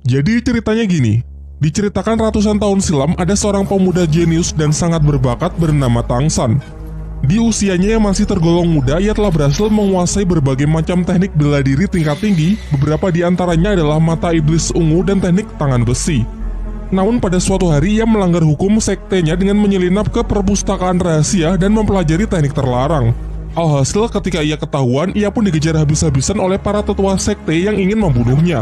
Jadi ceritanya gini, diceritakan ratusan tahun silam ada seorang pemuda jenius dan sangat berbakat bernama Tangsan. Di usianya yang masih tergolong muda, ia telah berhasil menguasai berbagai macam teknik bela diri tingkat tinggi, beberapa di antaranya adalah mata iblis ungu dan teknik tangan besi. Namun pada suatu hari ia melanggar hukum sektenya dengan menyelinap ke perpustakaan rahasia dan mempelajari teknik terlarang. Alhasil ketika ia ketahuan, ia pun dikejar habis-habisan oleh para tetua sekte yang ingin membunuhnya.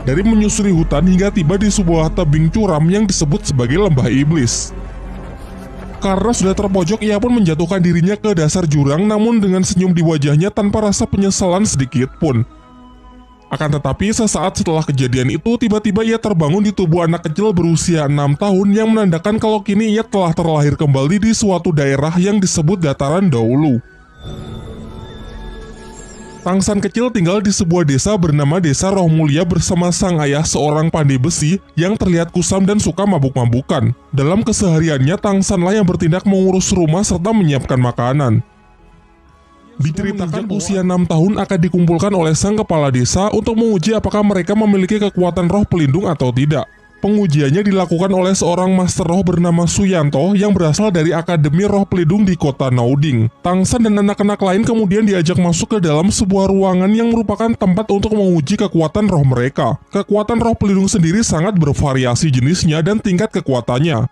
Dari menyusuri hutan hingga tiba di sebuah tebing curam yang disebut sebagai lembah iblis. Karena sudah terpojok, ia pun menjatuhkan dirinya ke dasar jurang, namun dengan senyum di wajahnya tanpa rasa penyesalan sedikit pun. Akan tetapi sesaat setelah kejadian itu, tiba-tiba ia terbangun di tubuh anak kecil berusia 6 tahun yang menandakan kalau kini ia telah terlahir kembali di suatu daerah yang disebut dataran dahulu. Tangsan kecil tinggal di sebuah desa bernama Desa Roh Mulia bersama sang ayah seorang pandai besi yang terlihat kusam dan suka mabuk-mabukan. Dalam kesehariannya, Tangsanlah yang bertindak mengurus rumah serta menyiapkan makanan. Diceritakan usia 6 tahun akan dikumpulkan oleh sang kepala desa untuk menguji apakah mereka memiliki kekuatan roh pelindung atau tidak. Pengujiannya dilakukan oleh seorang master roh bernama Suyanto yang berasal dari Akademi Roh Pelindung di kota Nauding. Tangsan dan anak-anak lain kemudian diajak masuk ke dalam sebuah ruangan yang merupakan tempat untuk menguji kekuatan roh mereka. Kekuatan roh pelindung sendiri sangat bervariasi jenisnya dan tingkat kekuatannya.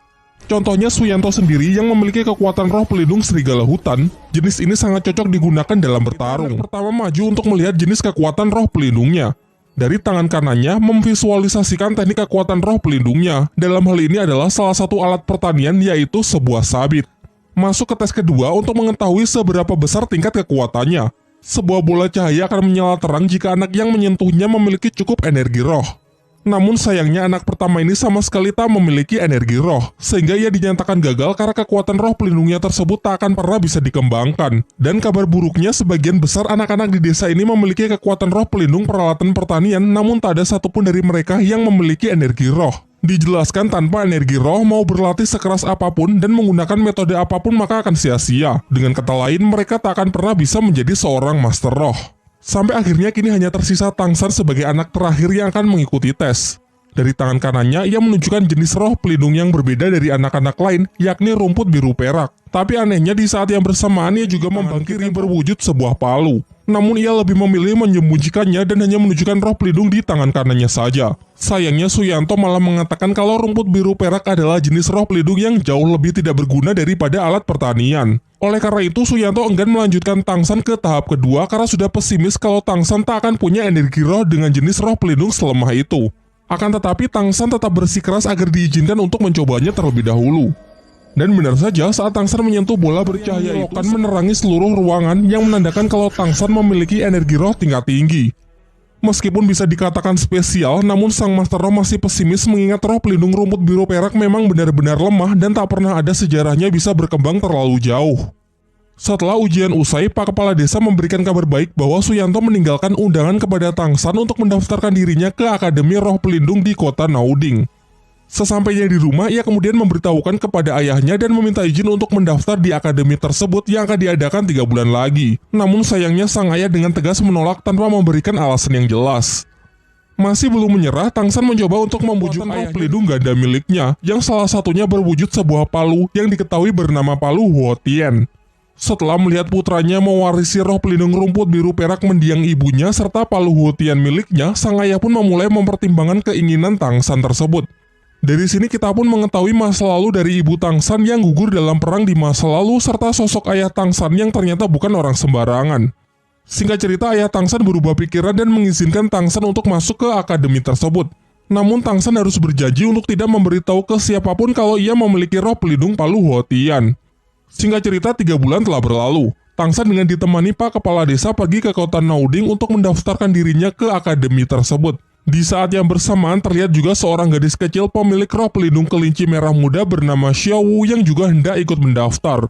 Contohnya Suyanto sendiri yang memiliki kekuatan roh pelindung serigala hutan. Jenis ini sangat cocok digunakan dalam bertarung. Pertama maju untuk melihat jenis kekuatan roh pelindungnya. Dari tangan kanannya memvisualisasikan teknik kekuatan roh pelindungnya. Dalam hal ini adalah salah satu alat pertanian, yaitu sebuah sabit. Masuk ke tes kedua untuk mengetahui seberapa besar tingkat kekuatannya. Sebuah bola cahaya akan menyala terang jika anak yang menyentuhnya memiliki cukup energi roh. Namun sayangnya anak pertama ini sama sekali tak memiliki energi roh, sehingga ia dinyatakan gagal karena kekuatan roh pelindungnya tersebut tak akan pernah bisa dikembangkan. Dan kabar buruknya, sebagian besar anak-anak di desa ini memiliki kekuatan roh pelindung peralatan pertanian, namun tak ada satupun dari mereka yang memiliki energi roh. Dijelaskan tanpa energi roh, mau berlatih sekeras apapun dan menggunakan metode apapun maka akan sia-sia. Dengan kata lain, mereka tak akan pernah bisa menjadi seorang master roh. Sampai akhirnya kini hanya tersisa Tangsan sebagai anak terakhir yang akan mengikuti tes. Dari tangan kanannya, ia menunjukkan jenis roh pelindung yang berbeda dari anak-anak lain, yakni rumput biru perak. Tapi anehnya di saat yang bersamaan ia juga membangkiri berwujud sebuah palu. Namun ia lebih memilih menyembunyikannya dan hanya menunjukkan roh pelindung di tangan kanannya saja. Sayangnya Suyanto malah mengatakan kalau rumput biru perak adalah jenis roh pelindung yang jauh lebih tidak berguna daripada alat pertanian. Oleh karena itu Suyanto enggan melanjutkan Tangsan ke tahap kedua karena sudah pesimis kalau Tangsan tak akan punya energi roh dengan jenis roh pelindung selemah itu. Akan tetapi Tangsan tetap bersikeras agar diizinkan untuk mencobanya terlebih dahulu. Dan benar saja saat Tangsan menyentuh bola bercahaya itu akan menerangi seluruh ruangan yang menandakan kalau Tangsan memiliki energi roh tingkat tinggi. Meskipun bisa dikatakan spesial, namun sang master roh masih pesimis mengingat roh pelindung rumput biru perak memang benar-benar lemah dan tak pernah ada sejarahnya bisa berkembang terlalu jauh. Setelah ujian usai, Pak Kepala Desa memberikan kabar baik bahwa Suyanto meninggalkan undangan kepada Tangsan untuk mendaftarkan dirinya ke Akademi Roh Pelindung di kota Nauding. Sesampainya di rumah, ia kemudian memberitahukan kepada ayahnya dan meminta izin untuk mendaftar di akademi tersebut yang akan diadakan 3 bulan lagi. Namun sayangnya sang ayah dengan tegas menolak tanpa memberikan alasan yang jelas. Masih belum menyerah, Tangsan mencoba untuk membujuk roh pelindung ganda miliknya, yang salah satunya berwujud sebuah palu yang diketahui bernama palu Huotien. Setelah melihat putranya mewarisi roh pelindung rumput biru perak mendiang ibunya serta palu Huotien miliknya, sang ayah pun memulai mempertimbangkan keinginan Tangsan tersebut. Dari sini kita pun mengetahui masa lalu dari ibu Tangsan yang gugur dalam perang di masa lalu serta sosok ayah Tangsan yang ternyata bukan orang sembarangan. Singkat cerita, ayah Tangsan berubah pikiran dan mengizinkan Tangsan untuk masuk ke akademi tersebut. Namun Tangsan harus berjanji untuk tidak memberitahu ke siapapun kalau ia memiliki roh pelindung palu Huotien. Singkat cerita, 3 bulan telah berlalu. Tangsan dengan ditemani Pak Kepala Desa pergi ke kota Nauding untuk mendaftarkan dirinya ke akademi tersebut. Di saat yang bersamaan terlihat juga seorang gadis kecil pemilik roh pelindung kelinci merah muda bernama Xiaowu yang juga hendak ikut mendaftar.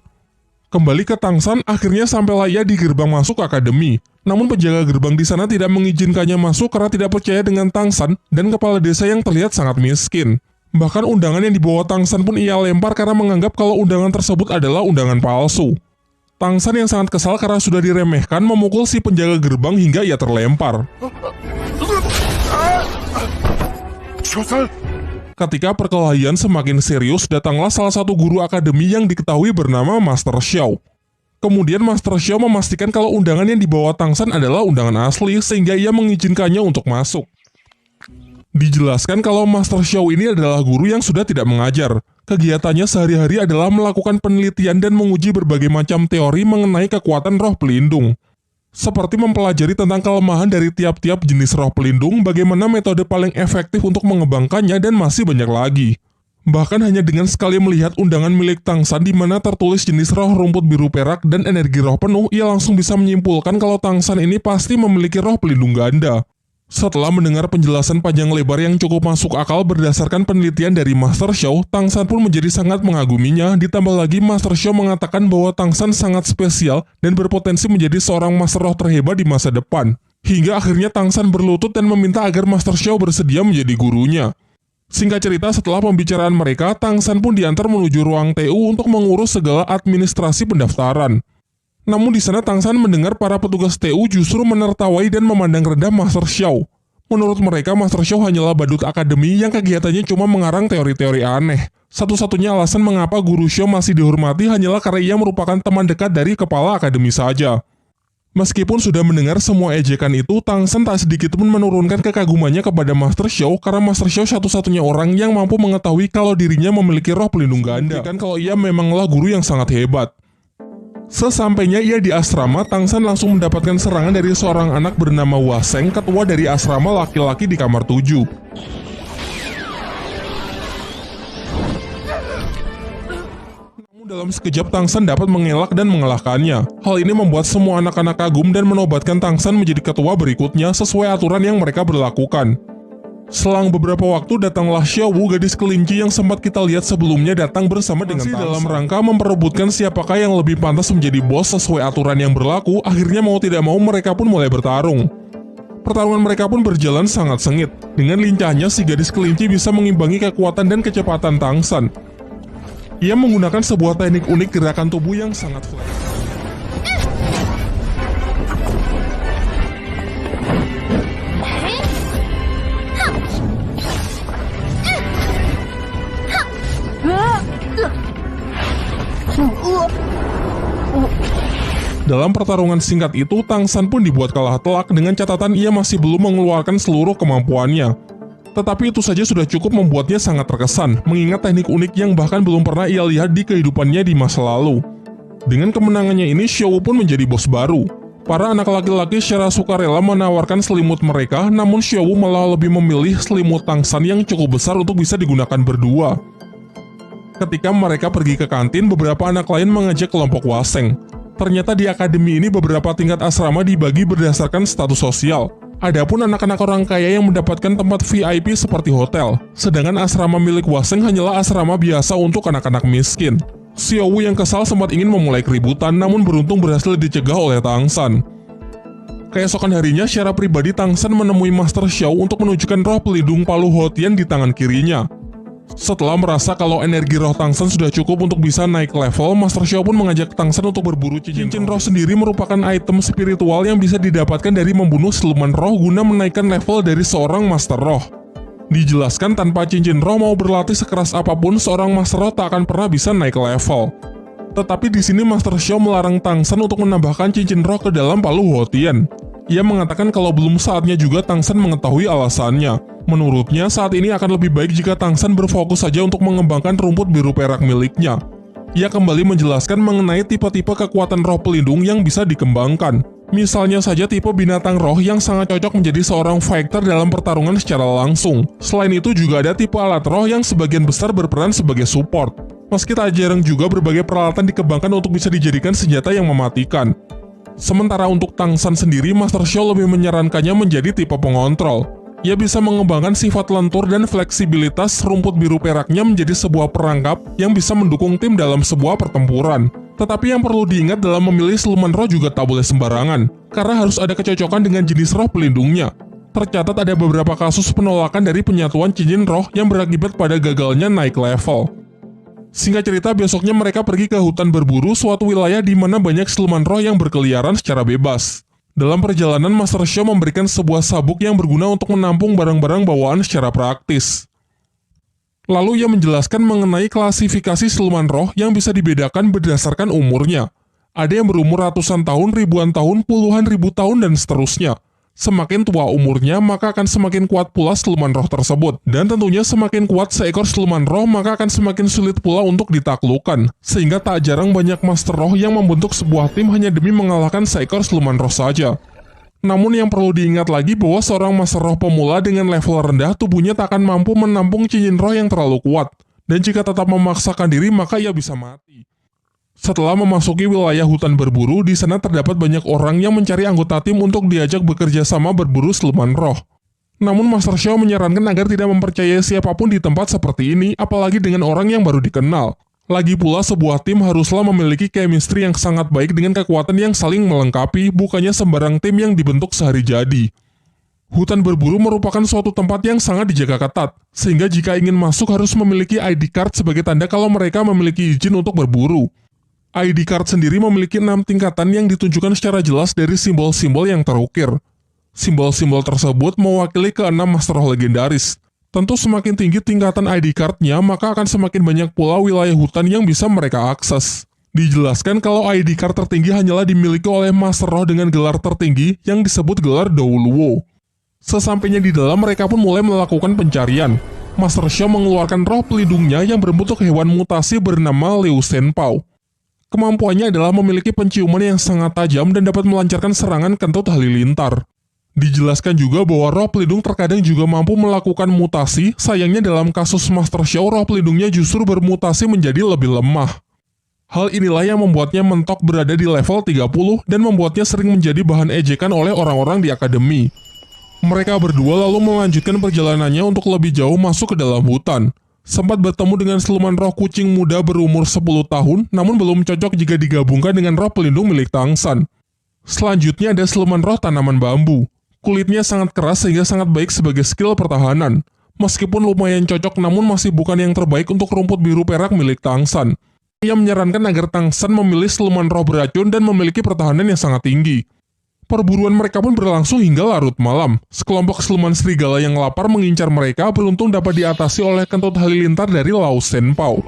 Kembali ke Tangsan, akhirnya sampailah ia di gerbang masuk akademi. Namun penjaga gerbang di sana tidak mengizinkannya masuk karena tidak percaya dengan Tangsan dan kepala desa yang terlihat sangat miskin. Bahkan undangan yang dibawa Tangsan pun ia lempar karena menganggap kalau undangan tersebut adalah undangan palsu. Tangsan yang sangat kesal karena sudah diremehkan memukul si penjaga gerbang hingga ia terlempar. Ketika perkelahian semakin serius, datanglah salah satu guru akademi yang diketahui bernama Master Xiao. Kemudian Master Xiao memastikan kalau undangan yang dibawa Tangsan adalah undangan asli sehingga ia mengizinkannya untuk masuk. Dijelaskan kalau Master Xiao ini adalah guru yang sudah tidak mengajar. Kegiatannya sehari-hari adalah melakukan penelitian dan menguji berbagai macam teori mengenai kekuatan roh pelindung. Seperti mempelajari tentang kelemahan dari tiap-tiap jenis roh pelindung, bagaimana metode paling efektif untuk mengembangkannya, dan masih banyak lagi. Bahkan hanya dengan sekali melihat undangan milik Tangsan di mana tertulis jenis roh rumput biru perak dan energi roh penuh, ia langsung bisa menyimpulkan kalau Tangsan ini pasti memiliki roh pelindung ganda. Setelah mendengar penjelasan panjang lebar yang cukup masuk akal berdasarkan penelitian dari Master Xiao, Tangsan pun menjadi sangat mengaguminya, ditambah lagi Master Xiao mengatakan bahwa Tangsan sangat spesial dan berpotensi menjadi seorang master roh terhebat di masa depan. Hingga akhirnya Tangsan berlutut dan meminta agar Master Xiao bersedia menjadi gurunya. Singkat cerita, setelah pembicaraan mereka, Tangsan pun diantar menuju ruang TU untuk mengurus segala administrasi pendaftaran. Namun di sana Tangsan mendengar para petugas TU justru menertawai dan memandang rendah Master Xiao. Menurut mereka, Master Xiao hanyalah badut akademi yang kegiatannya cuma mengarang teori-teori aneh. Satu-satunya alasan mengapa Guru Xiao masih dihormati hanyalah karena ia merupakan teman dekat dari kepala akademi saja. Meskipun sudah mendengar semua ejekan itu, Tangsan tak sedikit pun menurunkan kekagumannya kepada Master Xiao karena Master Xiao satu-satunya orang yang mampu mengetahui kalau dirinya memiliki roh pelindung ganda. Dan kalau ia memanglah guru yang sangat hebat. Sesampainya ia di asrama, Tangsan langsung mendapatkan serangan dari seorang anak bernama Waseng, ketua dari asrama laki-laki di kamar 7. Namun dalam sekejap Tangsan dapat mengelak dan mengalahkannya. Hal ini membuat semua anak-anak kagum dan menobatkan Tangsan menjadi ketua berikutnya sesuai aturan yang mereka berlakukan. Selang beberapa waktu datanglah Xiao Wu, gadis kelinci yang sempat kita lihat sebelumnya, datang bersama dengan Tangsan. Dalam rangka memperebutkan siapakah yang lebih pantas menjadi bos sesuai aturan yang berlaku, akhirnya mau tidak mau mereka pun mulai bertarung. Pertarungan mereka pun berjalan sangat sengit. Dengan lincahnya si gadis kelinci bisa mengimbangi kekuatan dan kecepatan Tangsan. Ia menggunakan sebuah teknik unik gerakan tubuh yang sangat fleksibel. Dalam pertarungan singkat itu, Tangsan pun dibuat kalah telak dengan catatan ia masih belum mengeluarkan seluruh kemampuannya. Tetapi itu saja sudah cukup membuatnya sangat terkesan, mengingat teknik unik yang bahkan belum pernah ia lihat di kehidupannya di masa lalu. Dengan kemenangannya ini, Xiao Wu pun menjadi bos baru. Para anak laki-laki secara sukarela menawarkan selimut mereka, namun Xiao Wu malah lebih memilih selimut Tangsan yang cukup besar untuk bisa digunakan berdua. Ketika mereka pergi ke kantin, beberapa anak lain mengajak kelompok Waseng. Ternyata di akademi ini beberapa tingkat asrama dibagi berdasarkan status sosial. Adapun anak-anak orang kaya yang mendapatkan tempat VIP seperti hotel. Sedangkan asrama milik Waseng hanyalah asrama biasa untuk anak-anak miskin. Xiao Wu yang kesal sempat ingin memulai keributan, namun beruntung berhasil dicegah oleh Tangsan. Keesokan harinya, secara pribadi Tangsan menemui Master Xiao untuk menunjukkan roh pelindung Palu Hotian di tangan kirinya. Setelah merasa kalau energi roh Tangsan sudah cukup untuk bisa naik level, Master Xiao pun mengajak Tangsan untuk berburu cincin roh sendiri merupakan item spiritual yang bisa didapatkan dari membunuh siluman roh guna menaikkan level dari seorang Master Roh. Dijelaskan tanpa cincin roh mau berlatih sekeras apapun, seorang Master Roh tak akan pernah bisa naik level. Tetapi di sini Master Xiao melarang Tangsan untuk menambahkan cincin roh ke dalam Palu Hotian. Ia mengatakan kalau belum saatnya juga Tangsan mengetahui alasannya. Menurutnya, saat ini akan lebih baik jika Tangsan berfokus saja untuk mengembangkan rumput biru perak miliknya. Ia kembali menjelaskan mengenai tipe-tipe kekuatan roh pelindung yang bisa dikembangkan. Misalnya saja tipe binatang roh yang sangat cocok menjadi seorang fighter dalam pertarungan secara langsung. Selain itu juga ada tipe alat roh yang sebagian besar berperan sebagai support. Meski tak jarang juga berbagai peralatan dikembangkan untuk bisa dijadikan senjata yang mematikan. Sementara untuk Tangsan sendiri, Master Xiao lebih menyarankannya menjadi tipe pengontrol. Ia bisa mengembangkan sifat lentur dan fleksibilitas rumput biru peraknya menjadi sebuah perangkap yang bisa mendukung tim dalam sebuah pertempuran. Tetapi yang perlu diingat dalam memilih siluman roh juga tak boleh sembarangan, karena harus ada kecocokan dengan jenis roh pelindungnya. tercatat ada beberapa kasus penolakan dari penyatuan cincin roh yang berakibat pada gagalnya naik level. Singkat cerita, besoknya mereka pergi ke hutan berburu, suatu wilayah di mana banyak siluman roh yang berkeliaran secara bebas. Dalam perjalanan, Master Xiao memberikan sebuah sabuk yang berguna untuk menampung barang-barang bawaan secara praktis. Lalu ia menjelaskan mengenai klasifikasi siluman roh yang bisa dibedakan berdasarkan umurnya. Ada yang berumur ratusan tahun, ribuan tahun, puluhan ribu tahun, dan seterusnya. Semakin tua umurnya, maka akan semakin kuat pula siluman roh tersebut. Dan tentunya semakin kuat seekor siluman roh, maka akan semakin sulit pula untuk ditaklukkan. Sehingga tak jarang banyak master roh yang membentuk sebuah tim hanya demi mengalahkan seekor siluman roh saja. Namun yang perlu diingat lagi bahwa seorang master roh pemula dengan level rendah, tubuhnya tak akan mampu menampung cincin roh yang terlalu kuat. Dan jika tetap memaksakan diri, maka ia bisa mati. Setelah memasuki wilayah hutan berburu, di sana terdapat banyak orang yang mencari anggota tim untuk diajak bekerja sama berburu siluman roh. Namun Master Xiao menyarankan agar tidak mempercayai siapapun di tempat seperti ini, apalagi dengan orang yang baru dikenal. Lagi pula, sebuah tim haruslah memiliki chemistry yang sangat baik dengan kekuatan yang saling melengkapi, bukannya sembarang tim yang dibentuk sehari jadi. Hutan berburu merupakan suatu tempat yang sangat dijaga ketat, sehingga jika ingin masuk harus memiliki ID card sebagai tanda kalau mereka memiliki izin untuk berburu. ID card sendiri memiliki 6 tingkatan yang ditunjukkan secara jelas dari simbol-simbol yang terukir. Simbol-simbol tersebut mewakili ke-6 master roh legendaris. Tentu semakin tinggi tingkatan ID card-nya, maka akan semakin banyak pula wilayah hutan yang bisa mereka akses. Dijelaskan kalau ID card tertinggi hanyalah dimiliki oleh master roh dengan gelar tertinggi yang disebut gelar Douluo. Sesampainya di dalam, mereka pun mulai melakukan pencarian. Master Xiao mengeluarkan roh pelindungnya yang berbentuk hewan mutasi bernama Liu Shenpao. Kemampuannya adalah memiliki penciuman yang sangat tajam dan dapat melancarkan serangan kentut halilintar. Dijelaskan juga bahwa roh pelindung terkadang juga mampu melakukan mutasi, sayangnya dalam kasus Master Xiao, roh pelindungnya justru bermutasi menjadi lebih lemah. Hal inilah yang membuatnya mentok berada di level 30 dan membuatnya sering menjadi bahan ejekan oleh orang-orang di akademi. Mereka berdua lalu melanjutkan perjalanannya untuk lebih jauh masuk ke dalam hutan. Sempat bertemu dengan siluman roh kucing muda berumur 10 tahun, namun belum cocok jika digabungkan dengan roh pelindung milik Tang San. Selanjutnya ada siluman roh tanaman bambu. Kulitnya sangat keras sehingga sangat baik sebagai skill pertahanan. Meskipun lumayan cocok, namun masih bukan yang terbaik untuk rumput biru perak milik Tang San. Ia menyarankan agar Tang San memilih siluman roh beracun dan memiliki pertahanan yang sangat tinggi. Perburuan mereka pun berlangsung hingga larut malam. Sekelompok siluman serigala yang lapar mengincar mereka, beruntung dapat diatasi oleh kentut halilintar dari Liu Shenpao.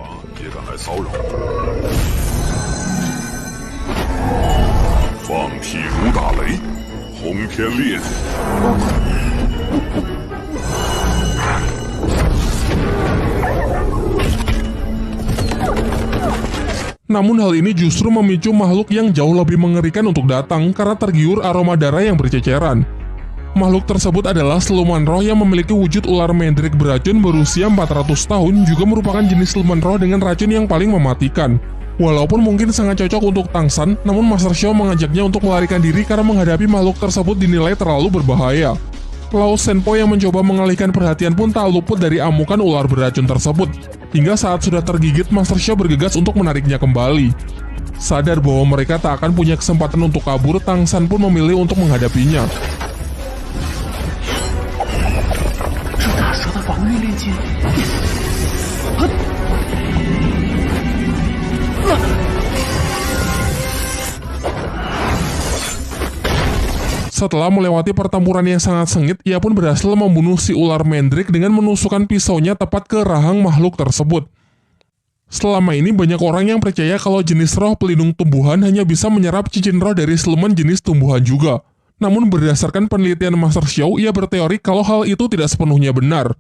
Namun hal ini justru memicu makhluk yang jauh lebih mengerikan untuk datang karena tergiur aroma darah yang berceceran. Makhluk tersebut adalah siluman roh yang memiliki wujud ular mendrik beracun berusia 400 tahun, juga merupakan jenis siluman roh dengan racun yang paling mematikan. Walaupun mungkin sangat cocok untuk Tang San, namun Master Xiao mengajaknya untuk melarikan diri karena menghadapi makhluk tersebut dinilai terlalu berbahaya. Liu Shenpao yang mencoba mengalihkan perhatian pun tak luput dari amukan ular beracun tersebut. Hingga saat sudah tergigit, Master Xiao bergegas untuk menariknya kembali. Sadar bahwa mereka tak akan punya kesempatan untuk kabur, Tang San pun memilih untuk menghadapinya. Setelah melewati pertempuran yang sangat sengit, ia pun berhasil membunuh si ular mendrik dengan menusukkan pisaunya tepat ke rahang makhluk tersebut. Selama ini banyak orang yang percaya kalau jenis roh pelindung tumbuhan hanya bisa menyerap cincin roh dari siluman jenis tumbuhan juga. Namun berdasarkan penelitian Master Xiao, ia berteori kalau hal itu tidak sepenuhnya benar.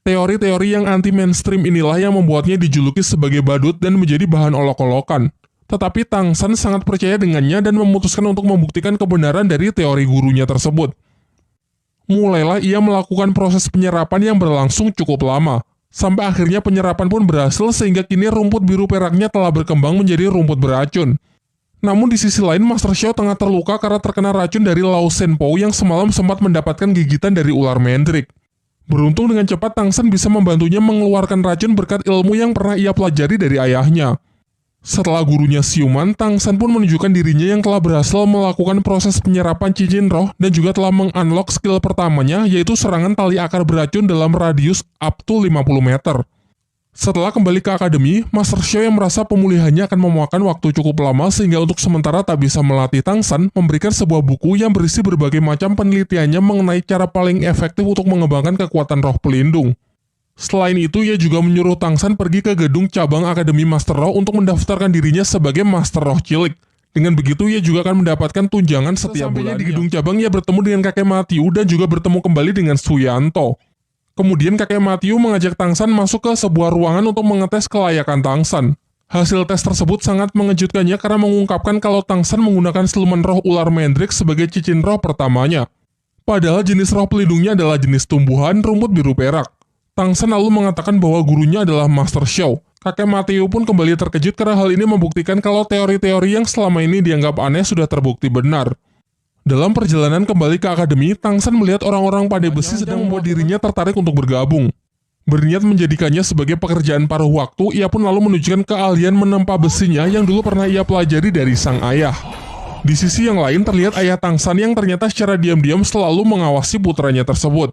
Teori-teori yang anti-mainstream inilah yang membuatnya dijuluki sebagai badut dan menjadi bahan olok-olokan. Tetapi Tang San sangat percaya dengannya dan memutuskan untuk membuktikan kebenaran dari teori gurunya tersebut. Mulailah ia melakukan proses penyerapan yang berlangsung cukup lama. Sampai akhirnya penyerapan pun berhasil sehingga kini rumput biru peraknya telah berkembang menjadi rumput beracun. Namun di sisi lain, Master Xiao tengah terluka karena terkena racun dari Liu Shenpao yang semalam sempat mendapatkan gigitan dari ular mendrik. Beruntung dengan cepat Tang San bisa membantunya mengeluarkan racun berkat ilmu yang pernah ia pelajari dari ayahnya. Setelah gurunya siuman, Tang San pun menunjukkan dirinya yang telah berhasil melakukan proses penyerapan cincin roh dan juga telah mengunlock skill pertamanya, yaitu serangan tali akar beracun dalam radius up to 50 meter. Setelah kembali ke akademi, Master Xiao yang merasa pemulihannya akan memakan waktu cukup lama sehingga untuk sementara tak bisa melatih Tang San, memberikan sebuah buku yang berisi berbagai macam penelitiannya mengenai cara paling efektif untuk mengembangkan kekuatan roh pelindung. Selain itu, ia juga menyuruh Tang San pergi ke gedung cabang Akademi Master Roh untuk mendaftarkan dirinya sebagai Master Roh Cilik. Dengan begitu, ia juga akan mendapatkan tunjangan setiap bulannya. Di gedung cabang, ia bertemu dengan kakek Matthew dan juga bertemu kembali dengan Suyanto. Kemudian kakek Matthew mengajak Tang San masuk ke sebuah ruangan untuk mengetes kelayakan Tang San. Hasil tes tersebut sangat mengejutkannya karena mengungkapkan kalau Tang San menggunakan siluman roh ular Mendrix sebagai cincin roh pertamanya. Padahal jenis roh pelindungnya adalah jenis tumbuhan rumput biru perak. Tang San lalu mengatakan bahwa gurunya adalah Master Xiao. Kakek Matthew pun kembali terkejut karena hal ini membuktikan kalau teori-teori yang selama ini dianggap aneh sudah terbukti benar. Dalam perjalanan kembali ke akademi, Tang San melihat orang-orang pandai besi sedang membuat dirinya tertarik untuk bergabung. Berniat menjadikannya sebagai pekerjaan paruh waktu, ia pun lalu menunjukkan keahlian menempa besinya yang dulu pernah ia pelajari dari sang ayah. Di sisi yang lain terlihat ayah Tang San yang ternyata secara diam-diam selalu mengawasi putranya tersebut.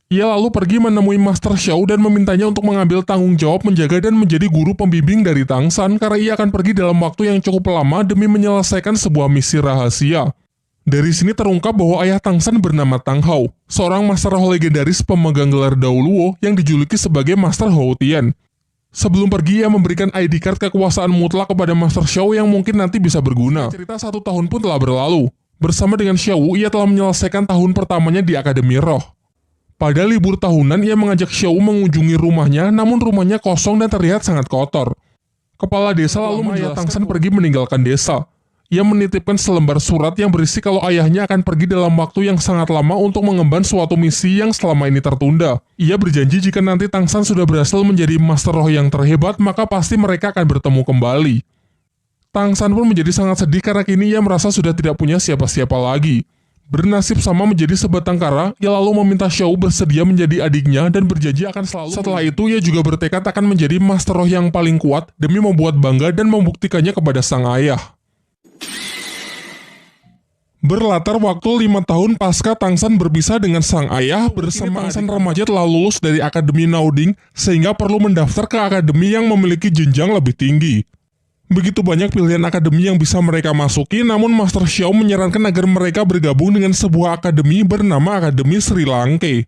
Ia lalu pergi menemui Master Xiao dan memintanya untuk mengambil tanggung jawab menjaga dan menjadi guru pembimbing dari Tang San karena ia akan pergi dalam waktu yang cukup lama demi menyelesaikan sebuah misi rahasia. Dari sini terungkap bahwa ayah Tang San bernama Tang Hao, seorang Master Roh legendaris pemegang gelar Dao Luo yang dijuluki sebagai Master Hao Tian. Sebelum pergi, ia memberikan ID card kekuasaan mutlak kepada Master Xiao yang mungkin nanti bisa berguna. Cerita 1 tahun pun telah berlalu. Bersama dengan Xiao, ia telah menyelesaikan tahun pertamanya di Akademi Roh. Pada libur tahunan, ia mengajak Xiao mengunjungi rumahnya, namun rumahnya kosong dan terlihat sangat kotor. Kepala desa lalu menjelaskan Tang San pergi meninggalkan desa. Ia menitipkan selembar surat yang berisi kalau ayahnya akan pergi dalam waktu yang sangat lama untuk mengemban suatu misi yang selama ini tertunda. Ia berjanji jika nanti Tang San sudah berhasil menjadi Master Roh yang terhebat, maka pasti mereka akan bertemu kembali. Tang San pun menjadi sangat sedih karena kini ia merasa sudah tidak punya siapa-siapa lagi. Bernasib sama menjadi sebatang kara, ia lalu meminta Xiao bersedia menjadi adiknya dan berjanji akan selalu. Setelah itu, ia juga bertekad akan menjadi Master Roh yang paling kuat demi membuat bangga dan membuktikannya kepada sang ayah. Berlatar waktu 5 tahun pasca Tang San berpisah dengan sang ayah, bersama Tang San remaja telah lulus dari Akademi Naoding sehingga perlu mendaftar ke akademi yang memiliki jenjang lebih tinggi. Begitu banyak pilihan akademi yang bisa mereka masuki, namun Master Xiao menyarankan agar mereka bergabung dengan sebuah akademi bernama Akademi Sri Langke.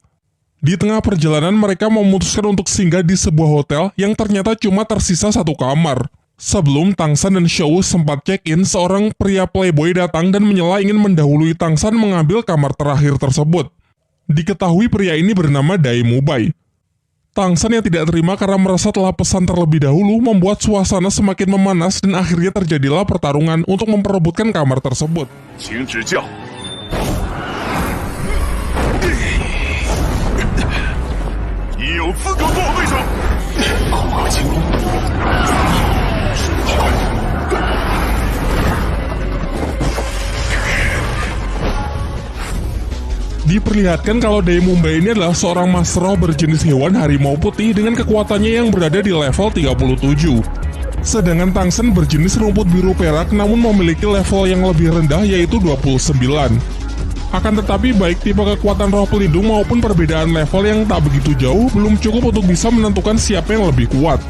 Di tengah perjalanan, mereka memutuskan untuk singgah di sebuah hotel yang ternyata cuma tersisa 1 kamar. Sebelum Tang San dan Xiao sempat check-in, seorang pria playboy datang dan menyela ingin mendahului Tang San mengambil kamar terakhir tersebut. Diketahui pria ini bernama Dai Mubai. Tang San yang tidak terima karena merasa telah pesan terlebih dahulu membuat suasana semakin memanas dan akhirnya terjadilah pertarungan untuk memperebutkan kamar tersebut. Diperlihatkan kalau Dai Mubai ini adalah seorang Master Roh berjenis hewan harimau putih dengan kekuatannya yang berada di level 37. Sedangkan Tang San berjenis rumput biru perak namun memiliki level yang lebih rendah yaitu 29. Akan tetapi baik tipe kekuatan roh pelindung maupun perbedaan level yang tak begitu jauh belum cukup untuk bisa menentukan siapa yang lebih kuat.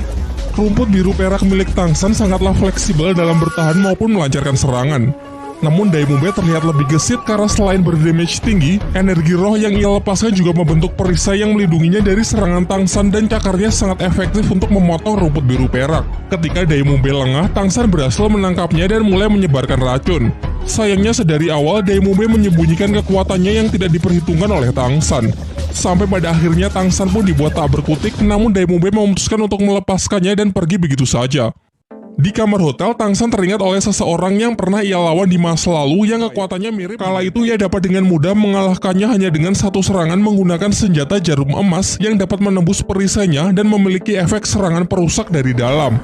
Rumput biru perak milik Tang San sangatlah fleksibel dalam bertahan maupun melancarkan serangan. Namun Dai Mubai terlihat lebih gesit karena selain berdamage tinggi, energi roh yang ia lepaskan juga membentuk perisai yang melindunginya dari serangan Tang San dan cakarnya sangat efektif untuk memotong rumput biru perak. Ketika Dai Mubai lengah, Tang San berhasil menangkapnya dan mulai menyebarkan racun. Sayangnya sedari awal Dai Mubai menyembunyikan kekuatannya yang tidak diperhitungkan oleh Tang San. Sampai pada akhirnya Tang San pun dibuat tak berkutik, namun Dai Mubai memutuskan untuk melepaskannya dan pergi begitu saja. Di kamar hotel, Tang San teringat oleh seseorang yang pernah ia lawan di masa lalu yang kekuatannya mirip. Kala itu ia dapat dengan mudah mengalahkannya hanya dengan satu serangan menggunakan senjata jarum emas yang dapat menembus perisainya dan memiliki efek serangan perusak dari dalam.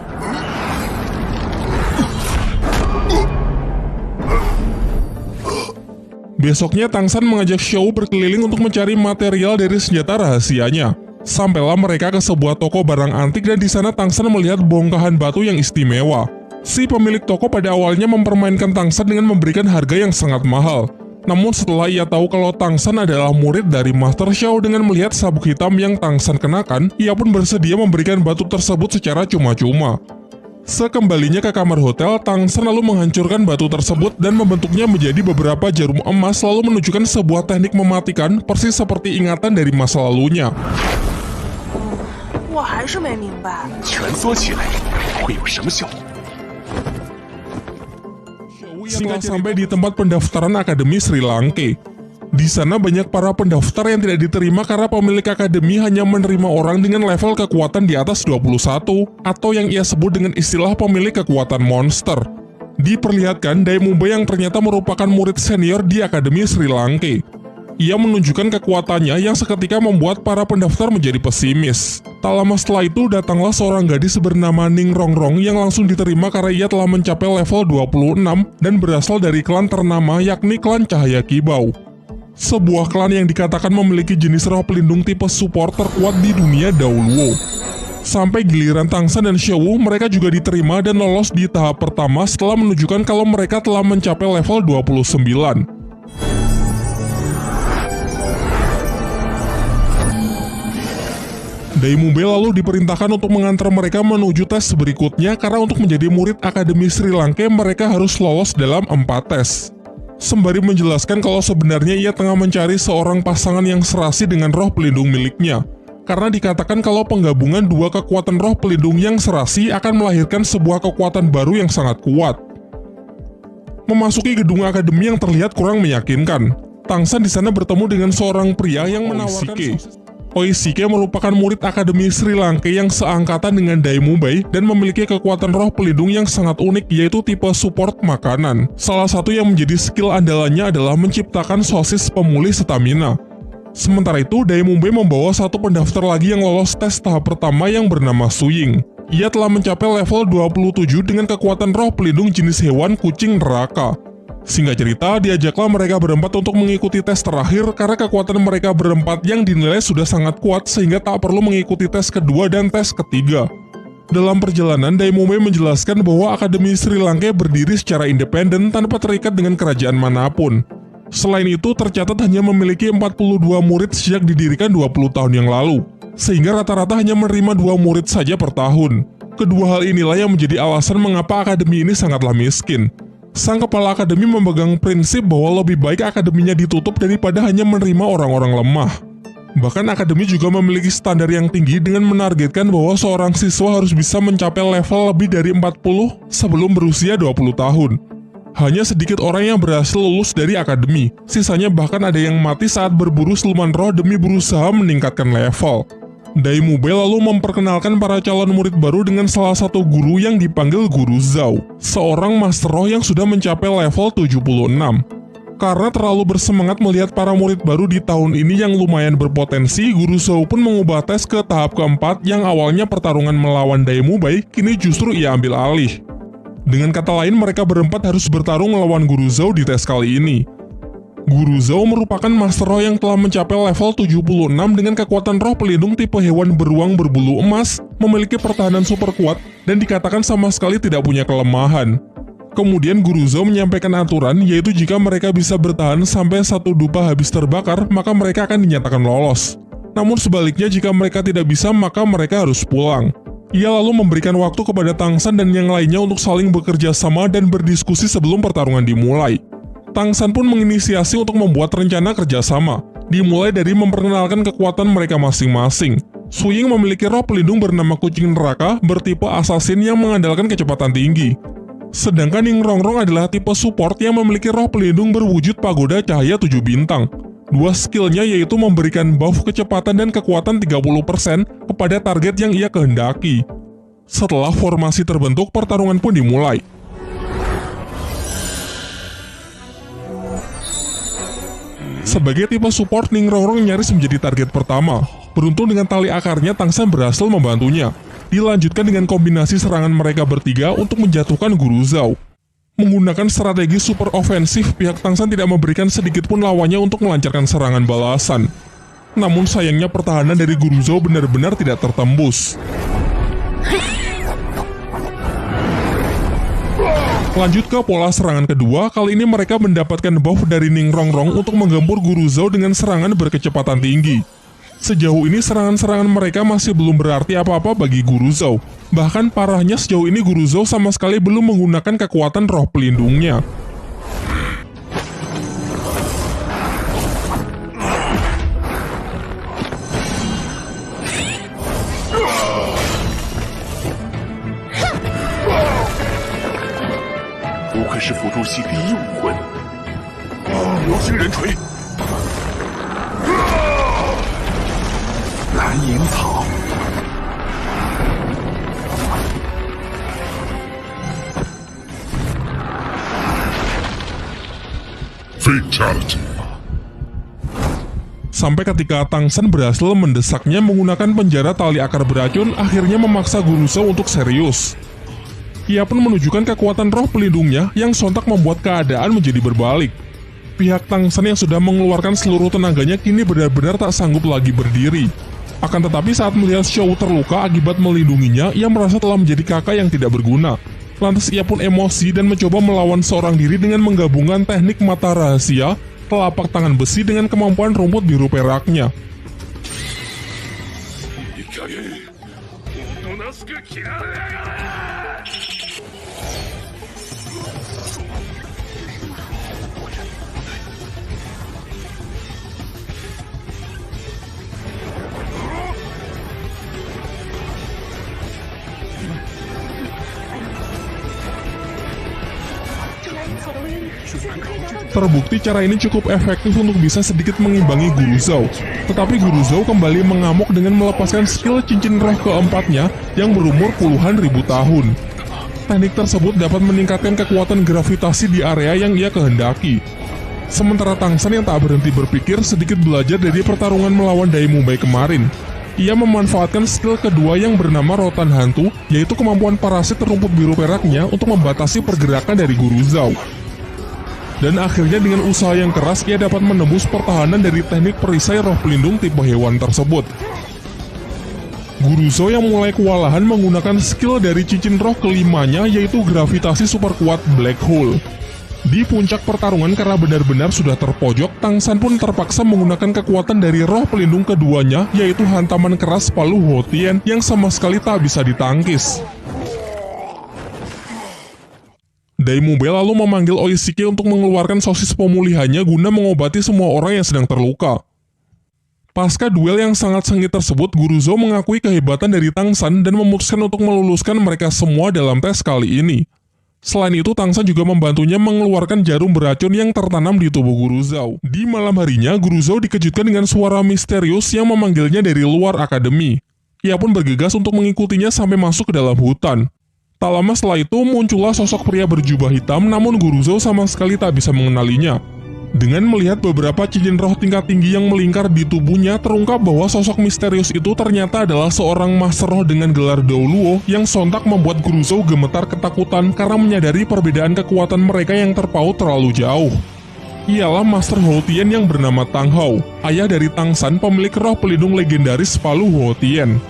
Besoknya Tang San mengajak Xiao berkeliling untuk mencari material dari senjata rahasianya. Sampailah mereka ke sebuah toko barang antik dan di sana Tang San melihat bongkahan batu yang istimewa. Si pemilik toko pada awalnya mempermainkan Tang San dengan memberikan harga yang sangat mahal. Namun setelah ia tahu kalau Tang San adalah murid dari Master Xiao dengan melihat sabuk hitam yang Tang San kenakan, ia pun bersedia memberikan batu tersebut secara cuma-cuma. Sekembalinya ke kamar hotel, Tang San lalu menghancurkan batu tersebut dan membentuknya menjadi beberapa jarum emas lalu menunjukkan sebuah teknik mematikan persis seperti ingatan dari masa lalunya. 我还是没明白， 蜷缩起来会有什么效果？ Setelah sampai di tempat pendaftaran Akademi Sri Lanka, di sana banyak para pendaftar yang tidak diterima karena pemilik akademi hanya menerima orang dengan level kekuatan di atas 21 atau yang ia sebut dengan istilah pemilik kekuatan monster. Diperlihatkan Dai Mumbai yang ternyata merupakan murid senior di Akademi Sri Lanka. Ia menunjukkan kekuatannya yang seketika membuat para pendaftar menjadi pesimis. Tak lama setelah itu datanglah seorang gadis bernama Ning Rongrong yang langsung diterima karena ia telah mencapai level 26 dan berasal dari klan ternama yakni klan Cahaya Kibau. Sebuah klan yang dikatakan memiliki jenis roh pelindung tipe support terkuat di dunia Daoluo. Sampai giliran Tang San dan Xiao Wu, mereka juga diterima dan lolos di tahap pertama setelah menunjukkan kalau mereka telah mencapai level 29. Dai Mumbai lalu diperintahkan untuk mengantar mereka menuju tes berikutnya karena untuk menjadi murid Akademi Sri Lanka mereka harus lolos dalam 4 tes. Sembari menjelaskan kalau sebenarnya ia tengah mencari seorang pasangan yang serasi dengan roh pelindung miliknya. Karena dikatakan kalau penggabungan dua kekuatan roh pelindung yang serasi akan melahirkan sebuah kekuatan baru yang sangat kuat. Memasuki gedung akademi yang terlihat kurang meyakinkan, Tang San di sana bertemu dengan seorang pria yang menawarkan Oishike merupakan murid Akademi Sri Lanka yang seangkatan dengan Dai Mumbai dan memiliki kekuatan roh pelindung yang sangat unik yaitu tipe support makanan. Salah satu yang menjadi skill andalannya adalah menciptakan sosis pemulih stamina. Sementara itu, Dai Mumbai membawa satu pendaftar lagi yang lolos tes tahap pertama yang bernama Suying. Ia telah mencapai level 27 dengan kekuatan roh pelindung jenis hewan kucing neraka. Singkat cerita, diajaklah mereka berempat untuk mengikuti tes terakhir karena kekuatan mereka berempat yang dinilai sudah sangat kuat sehingga tak perlu mengikuti tes kedua dan tes ketiga. Dalam perjalanan, Dai Mumbai menjelaskan bahwa Akademi Sri Lanka berdiri secara independen tanpa terikat dengan kerajaan manapun. Selain itu, tercatat hanya memiliki 42 murid sejak didirikan 20 tahun yang lalu, sehingga rata-rata hanya menerima 2 murid saja per tahun. Kedua hal inilah yang menjadi alasan mengapa akademi ini sangatlah miskin. Sang kepala akademi memegang prinsip bahwa lebih baik akademinya ditutup daripada hanya menerima orang-orang lemah. Bahkan akademi juga memiliki standar yang tinggi dengan menargetkan bahwa seorang siswa harus bisa mencapai level lebih dari 40 sebelum berusia 20 tahun. Hanya sedikit orang yang berhasil lulus dari akademi, sisanya bahkan ada yang mati saat berburu siluman roh demi berusaha meningkatkan level. Dai Mumbai lalu memperkenalkan para calon murid baru dengan salah satu guru yang dipanggil Guru Zhao, seorang master roh yang sudah mencapai level 76. Karena terlalu bersemangat melihat para murid baru di tahun ini yang lumayan berpotensi, Guru Zhao pun mengubah tes ke tahap keempat yang awalnya pertarungan melawan Dai Mumbai, kini justru ia ambil alih. Dengan kata lain, mereka berempat harus bertarung melawan Guru Zhao di tes kali ini. Guru Zhao merupakan master roh yang telah mencapai level 76 dengan kekuatan roh pelindung tipe hewan beruang berbulu emas, memiliki pertahanan super kuat, dan dikatakan sama sekali tidak punya kelemahan. Kemudian Guru Zhao menyampaikan aturan, yaitu jika mereka bisa bertahan sampai satu dupa habis terbakar, maka mereka akan dinyatakan lolos. Namun sebaliknya, jika mereka tidak bisa, maka mereka harus pulang. Ia lalu memberikan waktu kepada Tang San dan yang lainnya untuk saling bekerja sama dan berdiskusi sebelum pertarungan dimulai. Tang San pun menginisiasi untuk membuat rencana kerjasama, dimulai dari memperkenalkan kekuatan mereka masing-masing. Suying memiliki roh pelindung bernama kucing neraka bertipe assassin yang mengandalkan kecepatan tinggi. Sedangkan Ning Rongrong adalah tipe support yang memiliki roh pelindung berwujud pagoda cahaya 7 bintang. Dua skillnya yaitu memberikan buff kecepatan dan kekuatan 30% kepada target yang ia kehendaki. Setelah formasi terbentuk, pertarungan pun dimulai. Sebagai tipe support, Ning Rongrong nyaris menjadi target pertama. Beruntung dengan tali akarnya, Tang San berhasil membantunya. Dilanjutkan dengan kombinasi serangan mereka bertiga untuk menjatuhkan Guru Zhao. Menggunakan strategi super ofensif, pihak Tang San tidak memberikan sedikit pun lawannya untuk melancarkan serangan balasan. Namun sayangnya pertahanan dari Guru Zhao benar-benar tidak tertembus. Lanjut ke pola serangan kedua, kali ini mereka mendapatkan buff dari Ning Rongrong untuk menggempur Guru Zhou dengan serangan berkecepatan tinggi. Sejauh ini serangan-serangan mereka masih belum berarti apa-apa bagi Guru Zhou. Bahkan parahnya sejauh ini Guru Zhou sama sekali belum menggunakan kekuatan roh pelindungnya.不愧是辅助系第一武魂，流星人锤，蓝银草， Fatality. Sampai ketika Tang San berhasil mendesaknya menggunakan penjara tali akar beracun, akhirnya memaksa Guru Zhou untuk serius. Ia pun menunjukkan kekuatan roh pelindungnya yang sontak membuat keadaan menjadi berbalik. Pihak Tang San yang sudah mengeluarkan seluruh tenaganya kini benar-benar tak sanggup lagi berdiri. Akan tetapi saat melihat Xiao terluka akibat melindunginya, ia merasa telah menjadi kakak yang tidak berguna. Lantas ia pun emosi dan mencoba melawan seorang diri dengan menggabungkan teknik mata rahasia, telapak tangan besi dengan kemampuan rumput biru peraknya. Terbukti cara ini cukup efektif untuk bisa sedikit mengimbangi Guru Zhou. Tetapi Guru Zhou kembali mengamuk dengan melepaskan skill cincin roh keempatnya yang berumur puluhan ribu tahun. Teknik tersebut dapat meningkatkan kekuatan gravitasi di area yang ia kehendaki. Sementara Tang San yang tak berhenti berpikir sedikit belajar dari pertarungan melawan Dai Mumbai kemarin. Ia memanfaatkan skill kedua yang bernama Rotan Hantu, yaitu kemampuan parasit rumput biru peraknya untuk membatasi pergerakan dari Guru Zhou. Dan akhirnya dengan usaha yang keras ia dapat menembus pertahanan dari teknik perisai roh pelindung tipe hewan tersebut. Guru Zhou yang mulai kewalahan menggunakan skill dari cincin roh kelimanya, yaitu gravitasi super kuat Black Hole. Di puncak pertarungan karena benar-benar sudah terpojok, Tang San pun terpaksa menggunakan kekuatan dari roh pelindung keduanya, yaitu hantaman keras palu Hotien yang sama sekali tak bisa ditangkis. Dai Mumbai lalu memanggil Oishike untuk mengeluarkan sosis pemulihannya guna mengobati semua orang yang sedang terluka. Pasca duel yang sangat sengit tersebut, Guru Zhou mengakui kehebatan dari Tang San dan memutuskan untuk meluluskan mereka semua dalam tes kali ini. Selain itu, Tang San juga membantunya mengeluarkan jarum beracun yang tertanam di tubuh Guru Zhou. Di malam harinya, Guru Zhou dikejutkan dengan suara misterius yang memanggilnya dari luar akademi. Ia pun bergegas untuk mengikutinya sampai masuk ke dalam hutan. Tak lama setelah itu, muncullah sosok pria berjubah hitam, namun Guru Zhou sama sekali tak bisa mengenalinya. Dengan melihat beberapa cincin roh tingkat tinggi yang melingkar di tubuhnya, terungkap bahwa sosok misterius itu ternyata adalah seorang master roh dengan gelar Dao Luo yang sontak membuat Guru Zhou gemetar ketakutan karena menyadari perbedaan kekuatan mereka yang terpaut terlalu jauh. Ialah Master Hotien yang bernama Tang Hao, ayah dari Tang San, pemilik roh pelindung legendaris palu Hotien.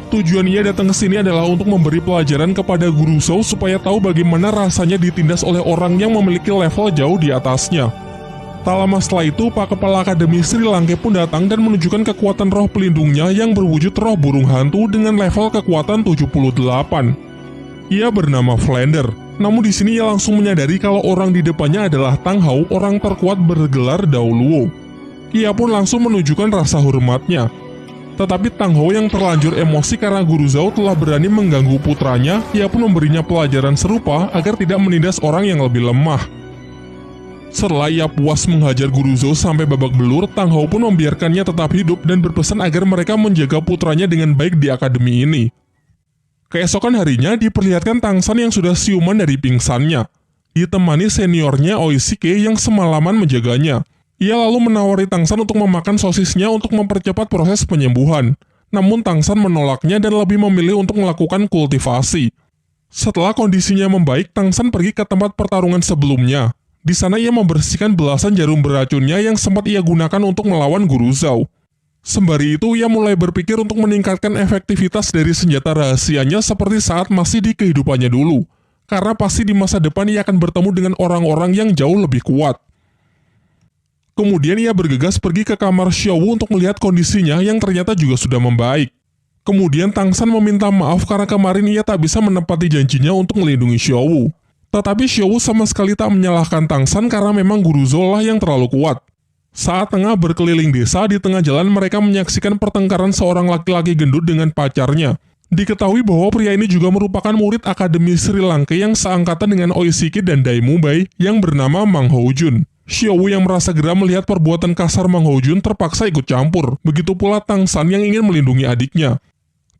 Tujuan ia datang ke sini adalah untuk memberi pelajaran kepada Guru Zhou supaya tahu bagaimana rasanya ditindas oleh orang yang memiliki level jauh di atasnya. Tak lama setelah itu, Pak Kepala Akademi Sri Langke pun datang dan menunjukkan kekuatan roh pelindungnya yang berwujud roh burung hantu dengan level kekuatan 78. Ia bernama Flander. Namun di sini ia langsung menyadari kalau orang di depannya adalah Tang Hao, orang terkuat bergelar Dao Luo. Ia pun langsung menunjukkan rasa hormatnya. Tetapi Tang Hao yang terlanjur emosi karena Guru Zhou telah berani mengganggu putranya, ia pun memberinya pelajaran serupa agar tidak menindas orang yang lebih lemah. Setelah ia puas menghajar Guru Zhou sampai babak belur, Tang Hao pun membiarkannya tetap hidup dan berpesan agar mereka menjaga putranya dengan baik di akademi ini. Keesokan harinya diperlihatkan Tang San yang sudah siuman dari pingsannya, ditemani seniornya Oishike yang semalaman menjaganya. Ia lalu menawari Tang San untuk memakan sosisnya untuk mempercepat proses penyembuhan. Namun Tang San menolaknya dan lebih memilih untuk melakukan kultivasi. Setelah kondisinya membaik, Tang San pergi ke tempat pertarungan sebelumnya. Di sana ia membersihkan belasan jarum beracunnya yang sempat ia gunakan untuk melawan Guru Zhou. Sembari itu, ia mulai berpikir untuk meningkatkan efektivitas dari senjata rahasianya seperti saat masih di kehidupannya dulu. karena pasti di masa depan ia akan bertemu dengan orang-orang yang jauh lebih kuat. Kemudian ia bergegas pergi ke kamar Xiaowu untuk melihat kondisinya yang ternyata juga sudah membaik. Kemudian Tang San meminta maaf karena kemarin ia tak bisa menepati janjinya untuk melindungi Xiaowu. Tetapi Xiaowu sama sekali tak menyalahkan Tang San karena memang Guru Zhou lah yang terlalu kuat. Saat tengah berkeliling desa, di tengah jalan mereka menyaksikan pertengkaran seorang laki-laki gendut dengan pacarnya. Diketahui bahwa pria ini juga merupakan murid Akademi Sri Lanka yang seangkatan dengan Oishiki dan Dai Mubai yang bernama Mang Houjun. Xiaowu yang merasa geram melihat perbuatan kasar Mang Houjun terpaksa ikut campur. Begitu pula Tang San yang ingin melindungi adiknya.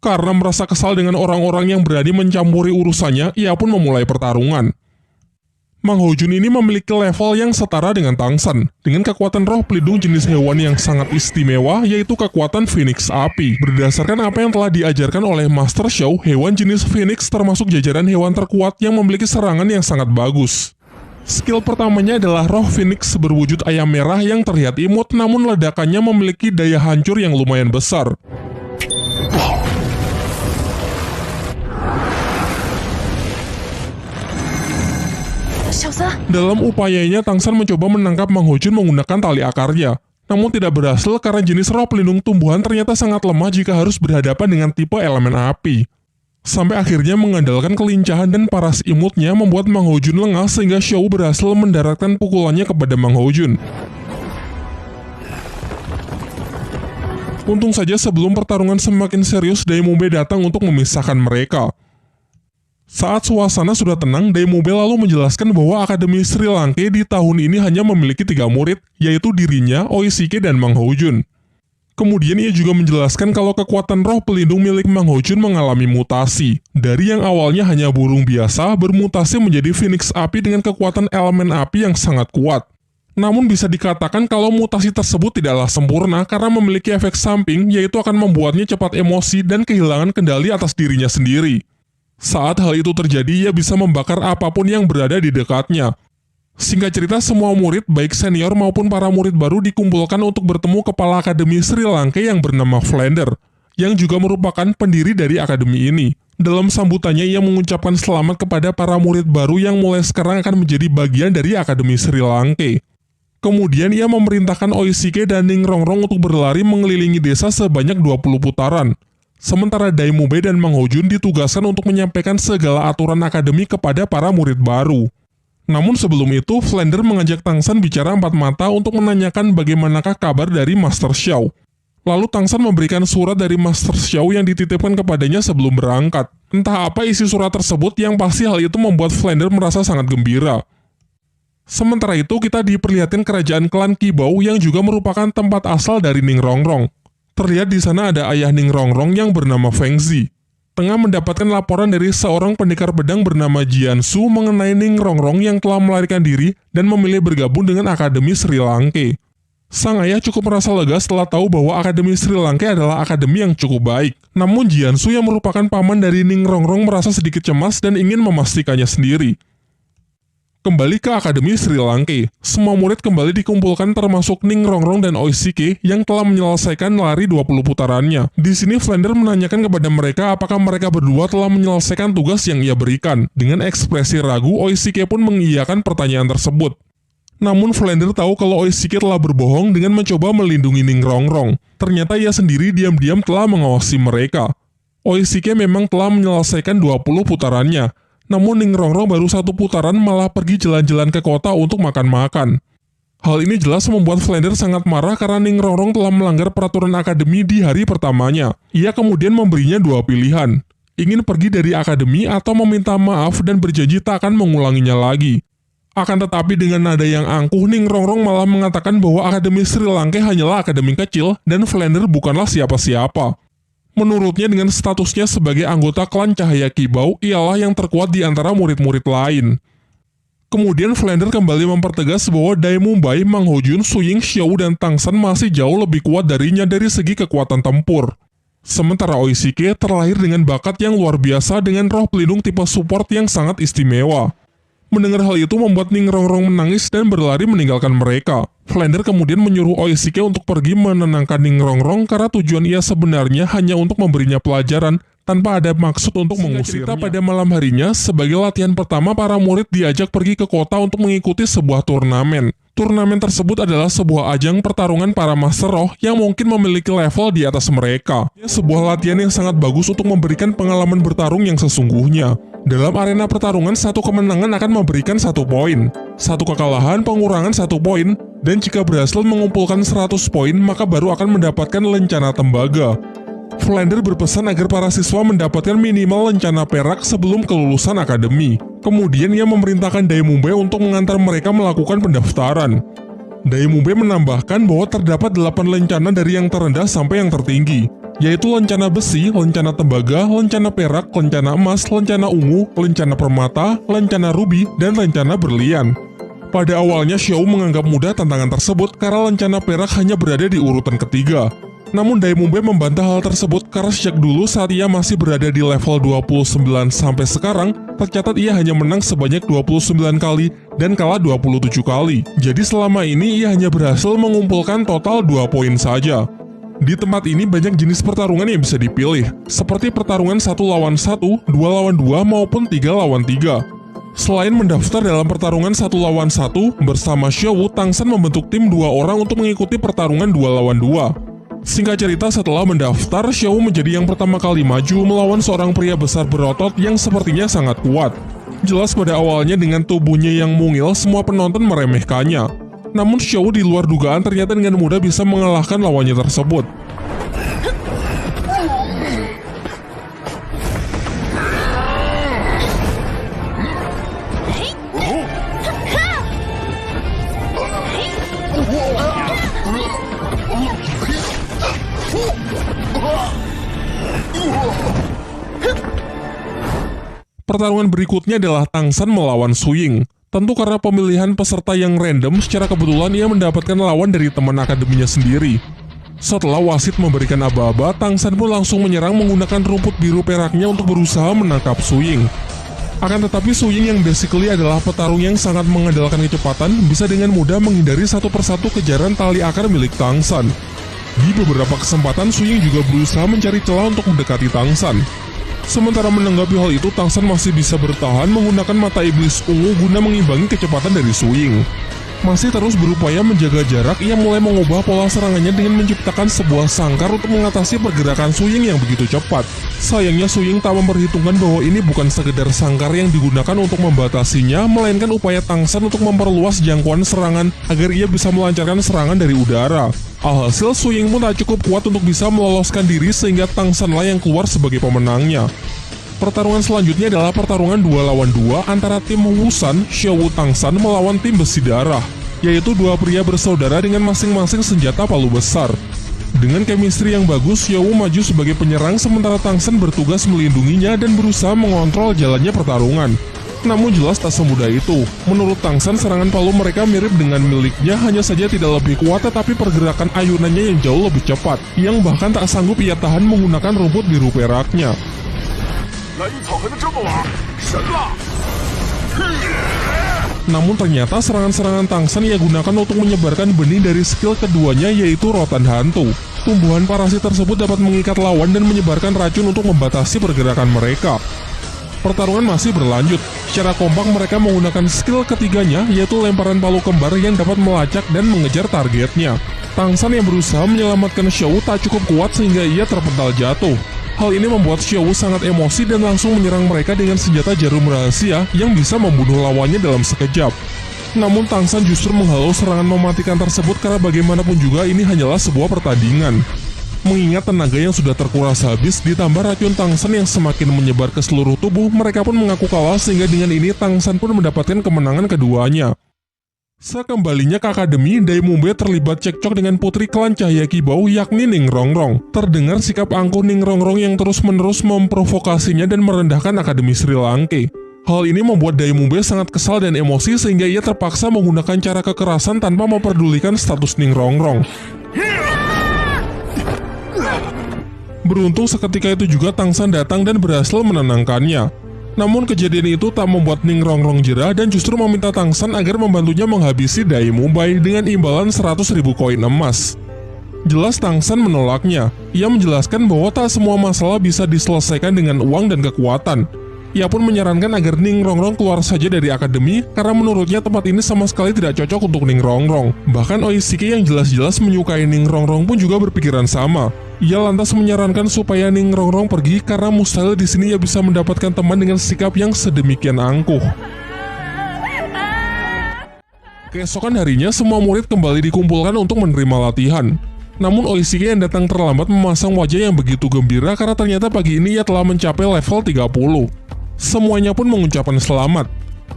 Karena merasa kesal dengan orang-orang yang berani mencampuri urusannya, ia pun memulai pertarungan. Mang Houjun ini memiliki level yang setara dengan Tang San, dengan kekuatan roh pelindung jenis hewan yang sangat istimewa, yaitu kekuatan Phoenix Api. Berdasarkan apa yang telah diajarkan oleh Master Xiao, hewan jenis Phoenix termasuk jajaran hewan terkuat yang memiliki serangan yang sangat bagus. Skill pertamanya adalah roh Phoenix berwujud ayam merah yang terlihat imut, namun ledakannya memiliki daya hancur yang lumayan besar. Dalam upayanya, Tang San mencoba menangkap Mang Houjun menggunakan tali akarnya. Namun tidak berhasil karena jenis roh pelindung tumbuhan ternyata sangat lemah jika harus berhadapan dengan tipe elemen api. Sampai akhirnya mengandalkan kelincahan dan paras imutnya membuat Mang Houjun lengah sehingga Xiaowu berhasil mendaratkan pukulannya kepada Mang Houjun. Untung saja sebelum pertarungan semakin serius, Dai Mubai datang untuk memisahkan mereka. Saat suasana sudah tenang, Dai Mubai lalu menjelaskan bahwa Akademi Sri Lanka di tahun ini hanya memiliki 3 murid, yaitu dirinya, Oishiki, dan Mang Houjun. Kemudian ia juga menjelaskan kalau kekuatan roh pelindung milik Mang Houjun mengalami mutasi. Dari yang awalnya hanya burung biasa, bermutasi menjadi Phoenix Api dengan kekuatan elemen api yang sangat kuat. Namun bisa dikatakan kalau mutasi tersebut tidaklah sempurna karena memiliki efek samping, yaitu akan membuatnya cepat emosi dan kehilangan kendali atas dirinya sendiri. Saat hal itu terjadi, ia bisa membakar apapun yang berada di dekatnya. Singkat cerita, semua murid, baik senior maupun para murid baru dikumpulkan untuk bertemu kepala Akademi Sri Lanka yang bernama Flander, yang juga merupakan pendiri dari akademi ini. Dalam sambutannya, ia mengucapkan selamat kepada para murid baru yang mulai sekarang akan menjadi bagian dari Akademi Sri Lanka. Kemudian ia memerintahkan Oishiki dan Ning Rongrong untuk berlari mengelilingi desa sebanyak 20 putaran. Sementara Dai Mubai dan Mang Houjun ditugaskan untuk menyampaikan segala aturan akademi kepada para murid baru. Namun sebelum itu, Flander mengajak Tang San bicara 4 mata untuk menanyakan bagaimanakah kabar dari Master Xiao. Lalu Tang San memberikan surat dari Master Xiao yang dititipkan kepadanya sebelum berangkat. Entah apa isi surat tersebut, yang pasti hal itu membuat Flander merasa sangat gembira. Sementara itu, kita diperlihatkan kerajaan klan Qibao yang juga merupakan tempat asal dari Ning Rongrong. Terlihat di sana ada ayah Ning Rongrong yang bernama Feng Zi. Tengah mendapatkan laporan dari seorang pendekar pedang bernama Jian Su mengenai Ning Rongrong yang telah melarikan diri dan memilih bergabung dengan Akademi Sri Lanka. Sang ayah cukup merasa lega setelah tahu bahwa Akademi Sri Lanka adalah akademi yang cukup baik. Namun Jian Su yang merupakan paman dari Ning Rongrong merasa sedikit cemas dan ingin memastikannya sendiri. Kembali ke Akademi Sri Lanka, semua murid kembali dikumpulkan termasuk Ning Rongrong dan Oishiki yang telah menyelesaikan lari 20 putarannya. Di sini Flander menanyakan kepada mereka apakah mereka berdua telah menyelesaikan tugas yang ia berikan. Dengan ekspresi ragu, Oishiki pun mengiyakan pertanyaan tersebut. Namun Flander tahu kalau Oishiki telah berbohong dengan mencoba melindungi Ning Rongrong. Ternyata ia sendiri diam-diam telah mengawasi mereka. Oishiki memang telah menyelesaikan 20 putarannya. Namun Ning Rongrong baru 1 putaran malah pergi jalan-jalan ke kota untuk makan-makan. Hal ini jelas membuat Flander sangat marah karena Ning Rongrong telah melanggar peraturan akademi di hari pertamanya. Ia kemudian memberinya 2 pilihan, ingin pergi dari akademi atau meminta maaf dan berjanji tak akan mengulanginya lagi. Akan tetapi dengan nada yang angkuh, Ning Rongrong malah mengatakan bahwa Akademi Sri Lanka hanyalah akademi kecil dan Flander bukanlah siapa-siapa. Menurutnya dengan statusnya sebagai anggota klan Cahaya Qibao, ialah yang terkuat di antara murid-murid lain. Kemudian Flander kembali mempertegas bahwa Dai Mubai, Mang Houjun, Su Ying, Xiaowu, dan Tang San masih jauh lebih kuat darinya dari segi kekuatan tempur. Sementara Oishiki terlahir dengan bakat yang luar biasa dengan roh pelindung tipe support yang sangat istimewa. Mendengar hal itu membuat Ning Rongrong menangis dan berlari meninggalkan mereka. Flander kemudian menyuruh Oishiki untuk pergi menenangkan Ning Rongrong karena tujuan ia sebenarnya hanya untuk memberinya pelajaran tanpa ada maksud untuk mengusirnya. Pada malam harinya, sebagai latihan pertama, para murid diajak pergi ke kota untuk mengikuti sebuah turnamen. Turnamen tersebut adalah sebuah ajang pertarungan para master roh yang mungkin memiliki level di atas mereka. Sebuah latihan yang sangat bagus untuk memberikan pengalaman bertarung yang sesungguhnya. Dalam arena pertarungan, satu kemenangan akan memberikan 1 poin, satu kekalahan pengurangan 1 poin, dan jika berhasil mengumpulkan 100 poin, maka baru akan mendapatkan lencana tembaga. Flander berpesan agar para siswa mendapatkan minimal lencana perak sebelum kelulusan akademi. Kemudian ia memerintahkan Daimumbe untuk mengantar mereka melakukan pendaftaran. Daimumbe menambahkan bahwa terdapat 8 lencana dari yang terendah sampai yang tertinggi, yaitu lencana besi, lencana tembaga, lencana perak, lencana emas, lencana ungu, lencana permata, lencana rubi, dan lencana berlian. Pada awalnya Xiao menganggap mudah tantangan tersebut karena lencana perak hanya berada di urutan ketiga. Namun Daimumbe membantah hal tersebut karena sejak dulu saat ia masih berada di level 29 sampai sekarang, tercatat ia hanya menang sebanyak 29 kali dan kalah 27 kali. Jadi selama ini ia hanya berhasil mengumpulkan total 2 poin saja. Di tempat ini banyak jenis pertarungan yang bisa dipilih, seperti pertarungan 1 lawan 1, 2 lawan 2, maupun 3 lawan 3. Selain mendaftar dalam pertarungan 1 lawan 1, bersama Xiao, Tangsan membentuk tim 2 orang untuk mengikuti pertarungan 2 lawan 2. Singkat cerita, setelah mendaftar, Xiao menjadi yang pertama kali maju melawan seorang pria besar berotot yang sepertinya sangat kuat. Jelas pada awalnya dengan tubuhnya yang mungil, semua penonton meremehkannya. Namun Xiao di luar dugaan ternyata dengan mudah bisa mengalahkan lawannya tersebut. Pertarungan berikutnya adalah Tangsan melawan Su Ying. Tentu karena pemilihan peserta yang random, secara kebetulan ia mendapatkan lawan dari teman akademinya sendiri. Setelah wasit memberikan aba-aba, Tangsan pun langsung menyerang menggunakan rumput biru peraknya untuk berusaha menangkap Su Ying. Akan tetapi Su Ying yang basically adalah petarung yang sangat mengandalkan kecepatan, bisa dengan mudah menghindari satu persatu kejaran tali akar milik Tangsan. Di beberapa kesempatan, Su Ying juga berusaha mencari celah untuk mendekati Tangsan. Sementara menanggapi hal itu, Tangsan masih bisa bertahan menggunakan mata iblis ungu guna mengimbangi kecepatan dari Su Ying. Masih terus berupaya menjaga jarak, ia mulai mengubah pola serangannya dengan menciptakan sebuah sangkar untuk mengatasi pergerakan Su Ying yang begitu cepat. Sayangnya Su Ying tak memperhitungkan bahwa ini bukan sekedar sangkar yang digunakan untuk membatasinya, melainkan upaya Tangsan untuk memperluas jangkauan serangan agar ia bisa melancarkan serangan dari udara. Alhasil Su Ying pun tak cukup kuat untuk bisa meloloskan diri sehingga Tangsanlah yang keluar sebagai pemenangnya. Pertarungan selanjutnya adalah pertarungan 2 lawan 2 antara tim Wusan, Xiao Tangsan melawan tim Besi Darah, yaitu dua pria bersaudara dengan masing-masing senjata palu besar. Dengan chemistry yang bagus, Xiao maju sebagai penyerang sementara Tangsan bertugas melindunginya dan berusaha mengontrol jalannya pertarungan. Namun jelas tak semudah itu. Menurut Tangsan, serangan palu mereka mirip dengan miliknya, hanya saja tidak lebih kuat tetapi pergerakan ayunannya yang jauh lebih cepat, yang bahkan tak sanggup ia tahan menggunakan rumput biru peraknya. Namun ternyata serangan-serangan Tangsan ia gunakan untuk menyebarkan benih dari skill keduanya, yaitu Rotan Hantu. Tumbuhan parasit tersebut dapat mengikat lawan dan menyebarkan racun untuk membatasi pergerakan mereka. Pertarungan masih berlanjut. Secara kompak mereka menggunakan skill ketiganya, yaitu lemparan palu kembar yang dapat melacak dan mengejar targetnya. Tangsan yang berusaha menyelamatkan Xiao tak cukup kuat sehingga ia terpental jatuh. Hal ini membuat Xiao sangat emosi dan langsung menyerang mereka dengan senjata jarum rahasia yang bisa membunuh lawannya dalam sekejap. Namun Tangsan justru menghalau serangan mematikan tersebut karena bagaimanapun juga ini hanyalah sebuah pertandingan. Mengingat tenaga yang sudah terkuras habis, ditambah racun Tangsan yang semakin menyebar ke seluruh tubuh, mereka pun mengaku kalah sehingga dengan ini Tangsan pun mendapatkan kemenangan keduanya. Sekembalinya ke akademi, Daimumbe terlibat cekcok dengan putri klan Cahaya Kibau yakni Ning Rongrong. Terdengar sikap angkuh Ning Rongrong yang terus-menerus memprovokasinya dan merendahkan Akademi Sri Langke. Hal ini membuat Daimumbe sangat kesal dan emosi sehingga ia terpaksa menggunakan cara kekerasan tanpa memperdulikan status Ning Rongrong. Beruntung seketika itu juga Tangsan datang dan berhasil menenangkannya. Namun kejadian itu tak membuat Ning Rongrong jera dan justru meminta Tangsan agar membantunya menghabisi Daimumbe dengan imbalan 100.000 koin emas. Jelas Tang San menolaknya. Ia menjelaskan bahwa tak semua masalah bisa diselesaikan dengan uang dan kekuatan. Ia pun menyarankan agar Ning Rongrong keluar saja dari akademi karena menurutnya tempat ini sama sekali tidak cocok untuk Ning Rongrong. Bahkan Oishike yang jelas-jelas menyukai Ning Rongrong pun juga berpikiran sama. Ia lantas menyarankan supaya Ning Rongrong pergi karena mustahil di sini ia bisa mendapatkan teman dengan sikap yang sedemikian angkuh. Keesokan harinya semua murid kembali dikumpulkan untuk menerima latihan. Namun Oishike yang datang terlambat memasang wajah yang begitu gembira karena ternyata pagi ini ia telah mencapai level 30. Semuanya pun mengucapkan selamat.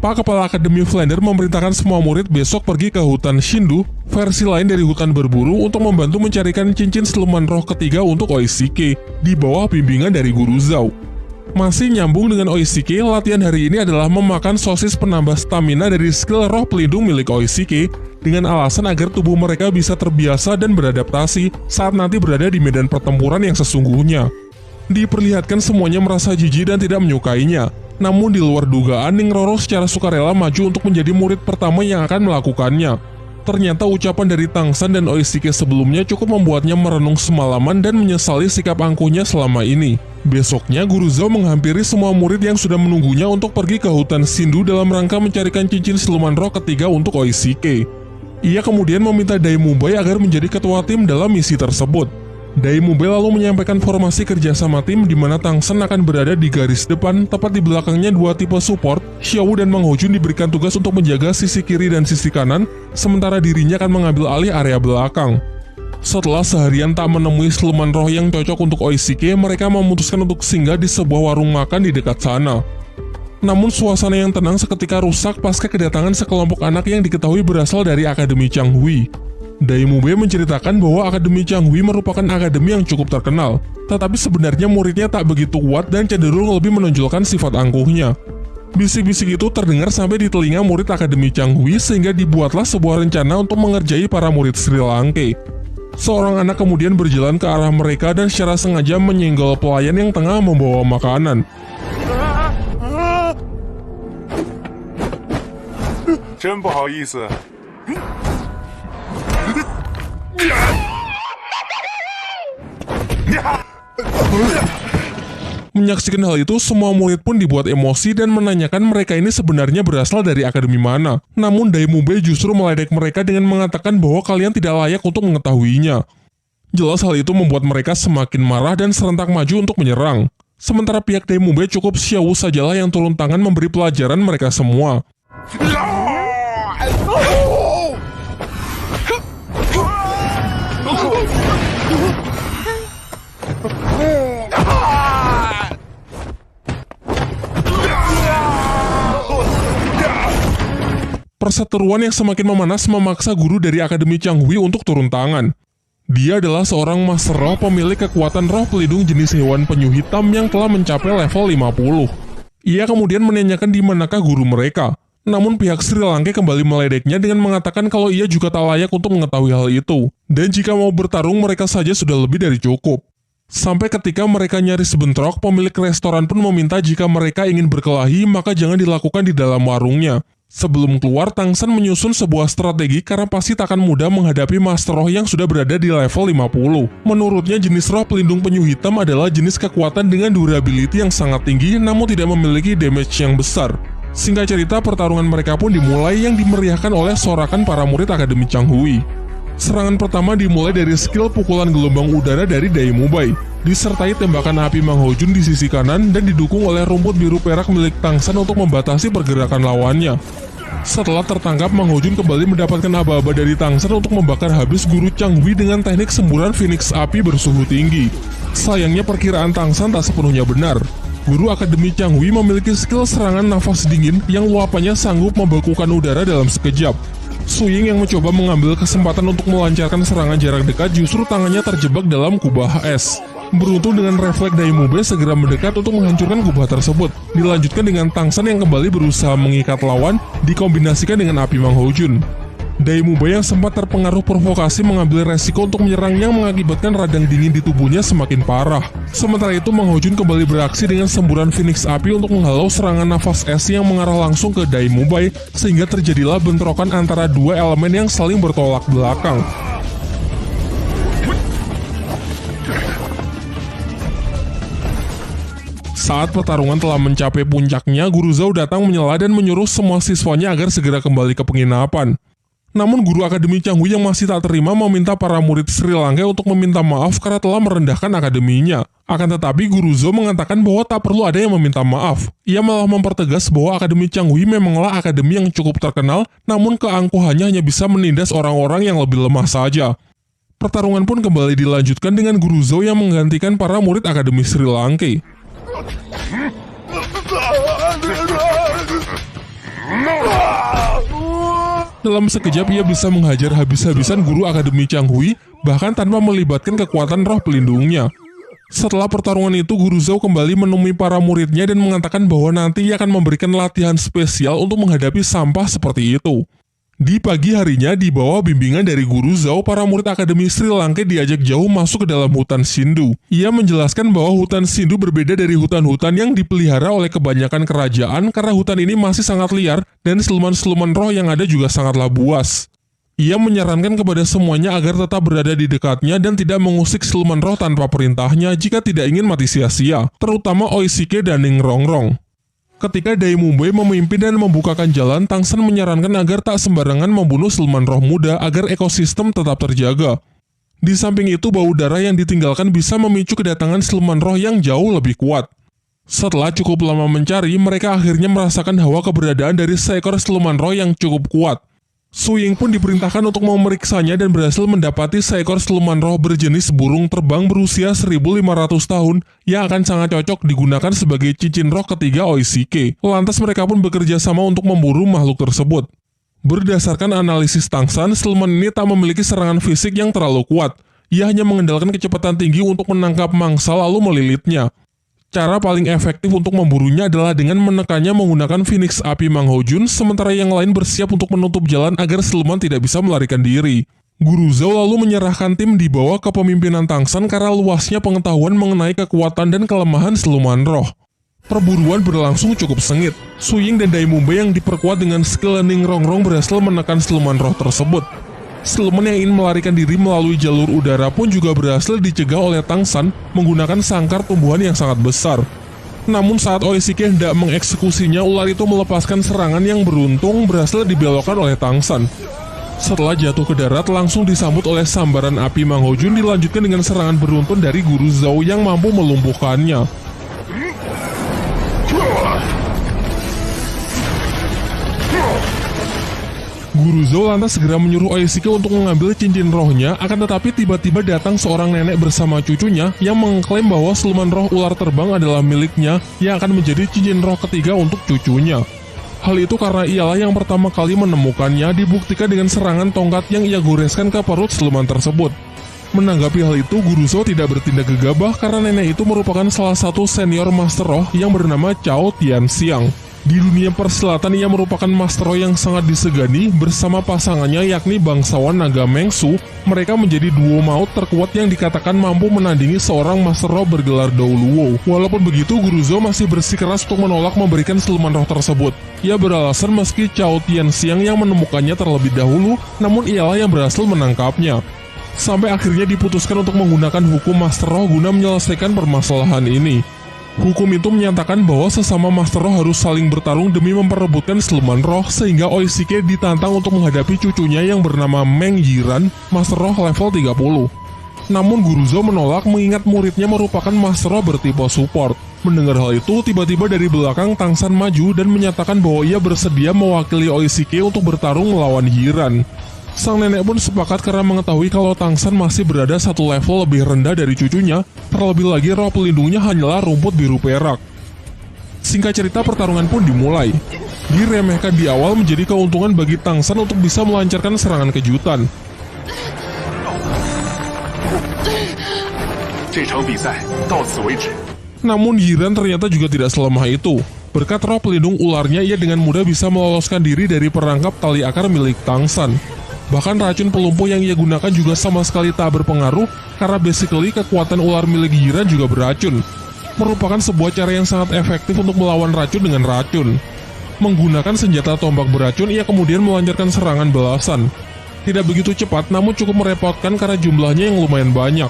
Pak Kepala Akademi Flander memerintahkan semua murid besok pergi ke hutan Shindu, versi lain dari hutan berburu, untuk membantu mencarikan cincin siluman roh ketiga untuk Oishike, di bawah bimbingan dari Guru Zhao. Masih nyambung dengan Oishike, latihan hari ini adalah memakan sosis penambah stamina dari skill roh pelindung milik Oishike, dengan alasan agar tubuh mereka bisa terbiasa dan beradaptasi saat nanti berada di medan pertempuran yang sesungguhnya. Diperlihatkan semuanya merasa jijik dan tidak menyukainya. Namun di luar dugaan, Ning Rongrong secara sukarela maju untuk menjadi murid pertama yang akan melakukannya. Ternyata ucapan dari Tang San dan Oishike sebelumnya cukup membuatnya merenung semalaman dan menyesali sikap angkuhnya selama ini. Besoknya, Guru Zhao menghampiri semua murid yang sudah menunggunya untuk pergi ke hutan Shindu dalam rangka mencarikan cincin siluman roh ketiga untuk Oishike. Ia kemudian meminta Dai Mubai agar menjadi ketua tim dalam misi tersebut. Dai Mubai lalu menyampaikan formasi kerjasama tim di mana Tang San akan berada di garis depan, tepat di belakangnya dua tipe support, Xiaowu dan Mang Hojun diberikan tugas untuk menjaga sisi kiri dan sisi kanan, sementara dirinya akan mengambil alih area belakang. Setelah seharian tak menemui siluman roh yang cocok untuk Oishike, mereka memutuskan untuk singgah di sebuah warung makan di dekat sana. Namun suasana yang tenang seketika rusak pasca kedatangan sekelompok anak yang diketahui berasal dari Akademi Changhui. Dai Mubai menceritakan bahwa Akademi Changhui merupakan akademi yang cukup terkenal, tetapi sebenarnya muridnya tak begitu kuat dan cenderung lebih menonjolkan sifat angkuhnya. Bisik-bisik itu terdengar sampai di telinga murid Akademi Changhui sehingga dibuatlah sebuah rencana untuk mengerjai para murid Sri Lanka. Seorang anak kemudian berjalan ke arah mereka dan secara sengaja menyenggol pelayan yang tengah membawa makanan. 真不好意思。 Menyaksikan hal itu, semua murid pun dibuat emosi dan menanyakan mereka ini sebenarnya berasal dari akademi mana. Namun Dai Mubai justru meledek mereka dengan mengatakan bahwa kalian tidak layak untuk mengetahuinya. Jelas hal itu membuat mereka semakin marah dan serentak maju untuk menyerang. Sementara pihak Dai Mubai cukup Xiaowu sajalah yang turun tangan memberi pelajaran mereka semua. Perseteruan yang semakin memanas memaksa guru dari Akademi Changhui untuk turun tangan. Dia adalah seorang master roh pemilik kekuatan roh pelindung jenis hewan penyu hitam yang telah mencapai level 50. Ia kemudian menanyakan di manakah guru mereka. Namun pihak Sri Lanka kembali meledeknya dengan mengatakan kalau ia juga tak layak untuk mengetahui hal itu. Dan jika mau bertarung mereka saja sudah lebih dari cukup. Sampai ketika mereka nyaris bentrok, pemilik restoran pun meminta jika mereka ingin berkelahi maka jangan dilakukan di dalam warungnya. Sebelum keluar, Tang San menyusun sebuah strategi karena pasti tak akan mudah menghadapi Master Roh yang sudah berada di level 50. Menurutnya jenis roh pelindung penyu hitam adalah jenis kekuatan dengan durability yang sangat tinggi namun tidak memiliki damage yang besar. Singkat cerita, pertarungan mereka pun dimulai yang dimeriahkan oleh sorakan para murid Akademi Changhui. Serangan pertama dimulai dari skill pukulan gelombang udara dari Dai Mubai, disertai tembakan api Mang Hojun di sisi kanan dan didukung oleh rumput biru perak milik Tang San untuk membatasi pergerakan lawannya. Setelah tertangkap, Mang Hojun kembali mendapatkan aba-aba dari Tang San untuk membakar habis guru Changhui dengan teknik semburan Phoenix api bersuhu tinggi. Sayangnya perkiraan Tang San tak sepenuhnya benar. Guru Akademi Changhui memiliki skill serangan nafas dingin yang luapannya sanggup membekukan udara dalam sekejap. Su Ying yang mencoba mengambil kesempatan untuk melancarkan serangan jarak dekat justru tangannya terjebak dalam kubah es. Beruntung dengan refleks Dai Mubai segera mendekat untuk menghancurkan kubah tersebut. Dilanjutkan dengan Tang San yang kembali berusaha mengikat lawan, dikombinasikan dengan api Mang Hojun. Dai Mubai yang sempat terpengaruh provokasi mengambil resiko untuk menyerang yang mengakibatkan radang dingin di tubuhnya semakin parah. Sementara itu Mang Hojun kembali beraksi dengan semburan Phoenix api untuk menghalau serangan nafas es yang mengarah langsung ke Dai Mubai, sehingga terjadilah bentrokan antara dua elemen yang saling bertolak belakang. Saat pertarungan telah mencapai puncaknya, Guru Zhou datang menyela dan menyuruh semua siswanya agar segera kembali ke penginapan. Namun guru Akademi Changhui yang masih tak terima meminta para murid Sri Lanka untuk meminta maaf karena telah merendahkan akademinya. Akan tetapi Guru Zhou mengatakan bahwa tak perlu ada yang meminta maaf. Ia malah mempertegas bahwa Akademi Changhui memanglah akademi yang cukup terkenal, namun keangkuhannya hanya bisa menindas orang-orang yang lebih lemah saja. Pertarungan pun kembali dilanjutkan dengan Guru Zhou yang menggantikan para murid Akademi Sri Lanka. Dalam sekejap ia bisa menghajar habis-habisan guru Akademi Changhui, bahkan tanpa melibatkan kekuatan roh pelindungnya. Setelah pertarungan itu, Guru Zhou kembali menemui para muridnya dan mengatakan bahwa nanti ia akan memberikan latihan spesial untuk menghadapi sampah seperti itu. Di pagi harinya, di bawah bimbingan dari Guru Zhou, para murid Akademi Sri Lanka diajak jauh masuk ke dalam hutan Sindhu. Ia menjelaskan bahwa hutan Sindhu berbeda dari hutan-hutan yang dipelihara oleh kebanyakan kerajaan karena hutan ini masih sangat liar dan siluman-siluman roh yang ada juga sangatlah buas. Ia menyarankan kepada semuanya agar tetap berada di dekatnya dan tidak mengusik siluman roh tanpa perintahnya jika tidak ingin mati sia-sia, terutama Oishike dan Ning Rongrong. Ketika Dai Mumbei memimpin dan membukakan jalan, Tang San menyarankan agar tak sembarangan membunuh siluman roh muda agar ekosistem tetap terjaga. Di samping itu, bau darah yang ditinggalkan bisa memicu kedatangan siluman roh yang jauh lebih kuat. Setelah cukup lama mencari, mereka akhirnya merasakan hawa keberadaan dari seekor siluman roh yang cukup kuat. Su Ying pun diperintahkan untuk memeriksanya dan berhasil mendapati seekor siluman roh berjenis burung terbang berusia 1500 tahun yang akan sangat cocok digunakan sebagai cincin roh ketiga Oishike. Lantas mereka pun bekerja sama untuk memburu makhluk tersebut. Berdasarkan analisis Tang San, siluman ini tak memiliki serangan fisik yang terlalu kuat. Ia hanya mengandalkan kecepatan tinggi untuk menangkap mangsa lalu melilitnya. Cara paling efektif untuk memburunya adalah dengan menekannya menggunakan Phoenix Api Mang Hojun, sementara yang lain bersiap untuk menutup jalan agar siluman tidak bisa melarikan diri. Guru Zhou lalu menyerahkan tim di bawah kepemimpinan Tang San karena luasnya pengetahuan mengenai kekuatan dan kelemahan siluman roh. Perburuan berlangsung cukup sengit. Su Ying dan Dai Mumbei yang diperkuat dengan skill Ning Rongrong berhasil menekan siluman roh tersebut. Siluman yang ingin melarikan diri melalui jalur udara pun juga berhasil dicegah oleh Tang San menggunakan sangkar tumbuhan yang sangat besar. Namun saat Oishike hendak mengeksekusinya, ular itu melepaskan serangan yang beruntung berhasil dibelokkan oleh Tang San. Setelah jatuh ke darat, langsung disambut oleh sambaran api Mang Hojun dilanjutkan dengan serangan beruntun dari Guru Zhou yang mampu melumpuhkannya. Guru Zhou lantas segera menyuruh Oishike untuk mengambil cincin rohnya, akan tetapi tiba-tiba datang seorang nenek bersama cucunya yang mengklaim bahwa siluman roh ular terbang adalah miliknya yang akan menjadi cincin roh ketiga untuk cucunya. Hal itu karena ialah yang pertama kali menemukannya, dibuktikan dengan serangan tongkat yang ia goreskan ke perut siluman tersebut. Menanggapi hal itu, Guru Zhou tidak bertindak gegabah karena nenek itu merupakan salah satu senior master roh yang bernama Cao Tianxiang. Di dunia persilatan ia merupakan master roh yang sangat disegani. Bersama pasangannya yakni bangsawan naga Mengsu, mereka menjadi duo maut terkuat yang dikatakan mampu menandingi seorang master roh bergelar Dou Luo. Walaupun begitu, Guru Zhou masih bersikeras untuk menolak memberikan siluman roh tersebut. Ia beralasan meski Cao Tianxiang yang menemukannya terlebih dahulu, namun ialah yang berhasil menangkapnya. Sampai akhirnya diputuskan untuk menggunakan hukum master roh guna menyelesaikan permasalahan ini. Hukum itu menyatakan bahwa sesama master roh harus saling bertarung demi memperebutkan siluman roh, sehingga Oishike ditantang untuk menghadapi cucunya yang bernama Meng Yiran, master roh level 30. Namun Guru Zhou menolak mengingat muridnya merupakan master roh bertipe support. Mendengar hal itu, tiba-tiba dari belakang Tang San maju dan menyatakan bahwa ia bersedia mewakili Oishike untuk bertarung melawan Yiran. Sang nenek pun sepakat karena mengetahui kalau Tang San masih berada satu level lebih rendah dari cucunya, terlebih lagi roh pelindungnya hanyalah rumput biru perak. Singkat cerita, pertarungan pun dimulai. Diremehkan di awal menjadi keuntungan bagi Tang San untuk bisa melancarkan serangan kejutan. Namun Yiran ternyata juga tidak selemah itu. Berkat roh pelindung ularnya, ia dengan mudah bisa meloloskan diri dari perangkap tali akar milik Tang San. Bahkan racun pelumpuh yang ia gunakan juga sama sekali tak berpengaruh karena basically kekuatan ular milik Yiran juga beracun. Merupakan sebuah cara yang sangat efektif untuk melawan racun dengan racun. Menggunakan senjata tombak beracun, ia kemudian melancarkan serangan balasan. Tidak begitu cepat, namun cukup merepotkan karena jumlahnya yang lumayan banyak.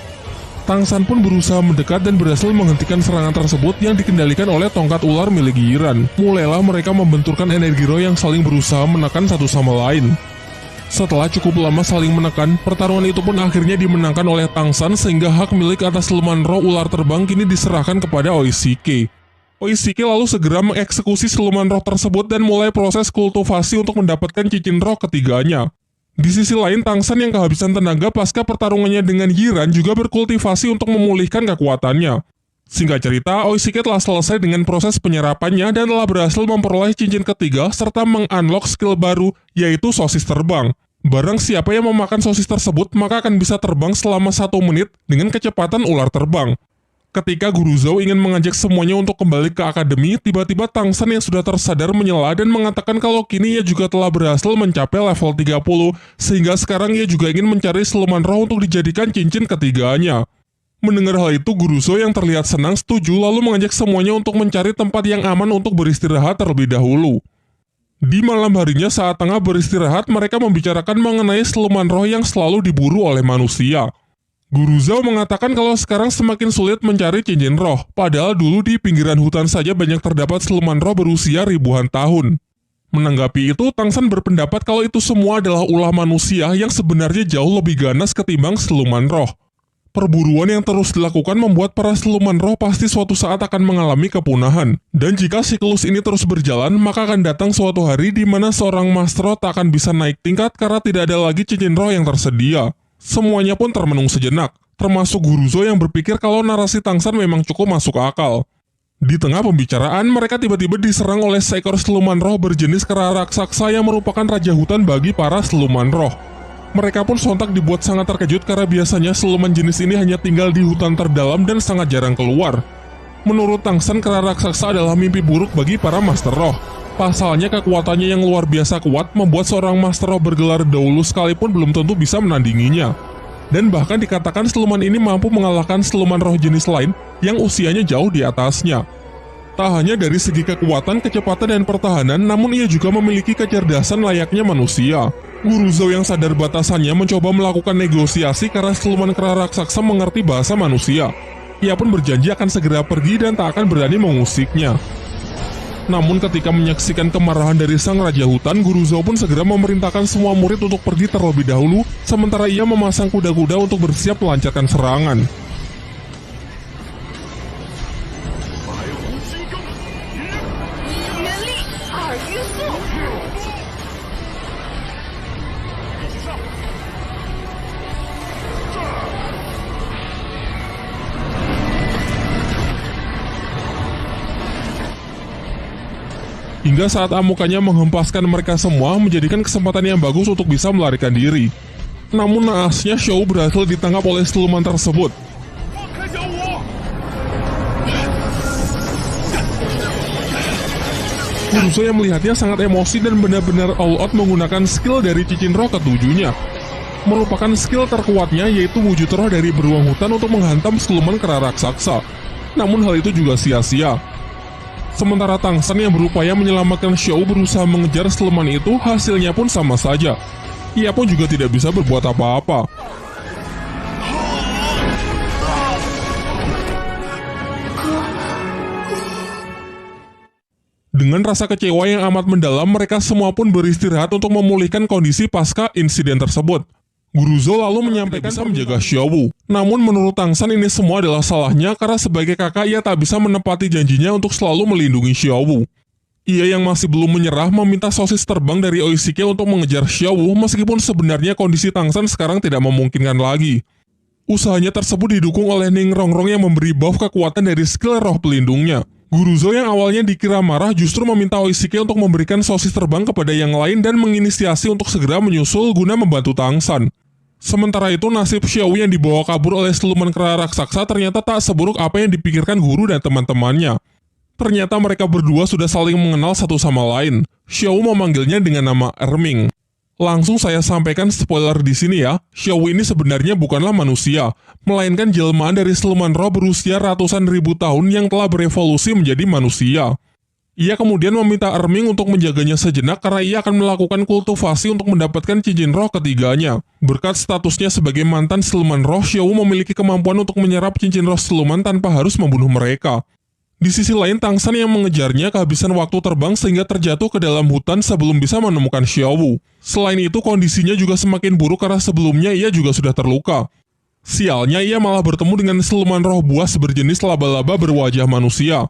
Tang San pun berusaha mendekat dan berhasil menghentikan serangan tersebut yang dikendalikan oleh tongkat ular milik Yiran. Mulailah mereka membenturkan energi roh yang saling berusaha menekan satu sama lain. Setelah cukup lama saling menekan, pertarungan itu pun akhirnya dimenangkan oleh Tang San sehingga hak milik atas siluman roh ular terbang kini diserahkan kepada Oishike. Oishike lalu segera mengeksekusi siluman roh tersebut dan mulai proses kultivasi untuk mendapatkan cincin roh ketiganya. Di sisi lain, Tang San yang kehabisan tenaga pasca pertarungannya dengan Yiran juga berkultivasi untuk memulihkan kekuatannya. Singkat cerita, Oishike telah selesai dengan proses penyerapannya dan telah berhasil memperoleh cincin ketiga serta meng-unlock skill baru, yaitu sosis terbang. Barang siapa yang memakan sosis tersebut, maka akan bisa terbang selama 1 menit dengan kecepatan ular terbang. Ketika Guru Zhou ingin mengajak semuanya untuk kembali ke akademi, tiba-tiba Tang San yang sudah tersadar menyela dan mengatakan kalau kini ia juga telah berhasil mencapai level 30, sehingga sekarang ia juga ingin mencari siluman roh untuk dijadikan cincin ketiganya. Mendengar hal itu, Guru Zhou yang terlihat senang setuju lalu mengajak semuanya untuk mencari tempat yang aman untuk beristirahat terlebih dahulu. Di malam harinya saat tengah beristirahat, mereka membicarakan mengenai siluman roh yang selalu diburu oleh manusia. Guru Zhou mengatakan kalau sekarang semakin sulit mencari cincin roh, padahal dulu di pinggiran hutan saja banyak terdapat siluman roh berusia ribuan tahun. Menanggapi itu, Tang San berpendapat kalau itu semua adalah ulah manusia yang sebenarnya jauh lebih ganas ketimbang siluman roh. Perburuan yang terus dilakukan membuat para siluman roh pasti suatu saat akan mengalami kepunahan. Dan jika siklus ini terus berjalan, maka akan datang suatu hari di mana seorang master roh tak akan bisa naik tingkat karena tidak ada lagi cincin roh yang tersedia. Semuanya pun termenung sejenak, termasuk Guru Zhou yang berpikir kalau narasi Tang San memang cukup masuk akal. Di tengah pembicaraan, mereka tiba-tiba diserang oleh seekor siluman roh berjenis kera raksasa yang merupakan raja hutan bagi para siluman roh. Mereka pun sontak dibuat sangat terkejut karena biasanya siluman jenis ini hanya tinggal di hutan terdalam dan sangat jarang keluar. Menurut Tang San, kera raksasa adalah mimpi buruk bagi para master roh. Pasalnya kekuatannya yang luar biasa kuat membuat seorang master roh bergelar Daulu sekalipun belum tentu bisa menandinginya. Dan bahkan dikatakan siluman ini mampu mengalahkan siluman roh jenis lain yang usianya jauh di atasnya. Tak hanya dari segi kekuatan, kecepatan, dan pertahanan, namun ia juga memiliki kecerdasan layaknya manusia. Guru Zhou yang sadar batasannya mencoba melakukan negosiasi karena siluman kera raksasa mengerti bahasa manusia. Ia pun berjanji akan segera pergi dan tak akan berani mengusiknya. Namun ketika menyaksikan kemarahan dari sang raja hutan, Guru Zhou pun segera memerintahkan semua murid untuk pergi terlebih dahulu, sementara ia memasang kuda-kuda untuk bersiap melancarkan serangan. Hingga saat amukannya menghempaskan mereka semua, menjadikan kesempatan yang bagus untuk bisa melarikan diri. Namun naasnya Xiao berhasil ditangkap oleh siluman tersebut. Guru Zhou yang melihatnya sangat emosi dan benar-benar all out menggunakan skill dari cincin roh ketujuhnya. Merupakan skill terkuatnya, yaitu wujud roh dari beruang hutan untuk menghantam siluman kera raksasa. Namun hal itu juga sia-sia. Sementara Tang San yang berupaya menyelamatkan Xiao berusaha mengejar siluman itu, hasilnya pun sama saja. Ia pun juga tidak bisa berbuat apa-apa. Dengan rasa kecewa yang amat mendalam, mereka semua pun beristirahat untuk memulihkan kondisi pasca insiden tersebut. Guru Zhou lalu menyampaikan bisa menjaga Xiao. Namun menurut Tang San ini semua adalah salahnya karena sebagai kakak ia tak bisa menepati janjinya untuk selalu melindungi Xiao. Ia yang masih belum menyerah meminta sosis terbang dari Oishike untuk mengejar Xiao meskipun sebenarnya kondisi Tang San sekarang tidak memungkinkan lagi. Usahanya tersebut didukung oleh Ning Rongrong yang memberi buff kekuatan dari skill roh pelindungnya. Guru Zhou yang awalnya dikira marah justru meminta Oishike untuk memberikan sosis terbang kepada yang lain dan menginisiasi untuk segera menyusul guna membantu Tang San. Sementara itu, nasib Xiao yang dibawa kabur oleh siluman kera raksasa ternyata tak seburuk apa yang dipikirkan guru dan teman-temannya. Ternyata mereka berdua sudah saling mengenal satu sama lain. Xiao memanggilnya dengan nama Erming. Langsung saya sampaikan spoiler di sini ya, Xiao ini sebenarnya bukanlah manusia, melainkan jelmaan dari siluman roh berusia ratusan ribu tahun yang telah berevolusi menjadi manusia. Ia kemudian meminta Erming untuk menjaganya sejenak karena ia akan melakukan kultivasi untuk mendapatkan cincin roh ketiganya. Berkat statusnya sebagai mantan siluman roh, Xiao memiliki kemampuan untuk menyerap cincin roh siluman tanpa harus membunuh mereka. Di sisi lain, Tang San yang mengejarnya kehabisan waktu terbang sehingga terjatuh ke dalam hutan sebelum bisa menemukan Xiao. Selain itu, kondisinya juga semakin buruk karena sebelumnya ia juga sudah terluka. Sialnya, ia malah bertemu dengan siluman roh buas berjenis laba-laba berwajah manusia.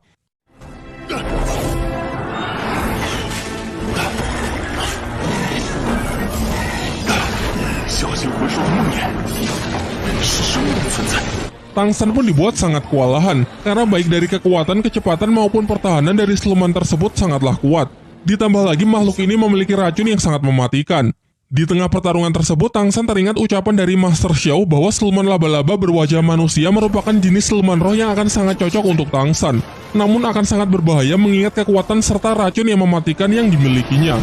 Tang San pun dibuat sangat kewalahan, karena baik dari kekuatan, kecepatan maupun pertahanan dari siluman tersebut sangatlah kuat. Ditambah lagi makhluk ini memiliki racun yang sangat mematikan. Di tengah pertarungan tersebut, Tang San teringat ucapan dari Master Xiao bahwa siluman laba-laba berwajah manusia merupakan jenis siluman roh yang akan sangat cocok untuk Tang San. Namun akan sangat berbahaya mengingat kekuatan serta racun yang mematikan yang dimilikinya.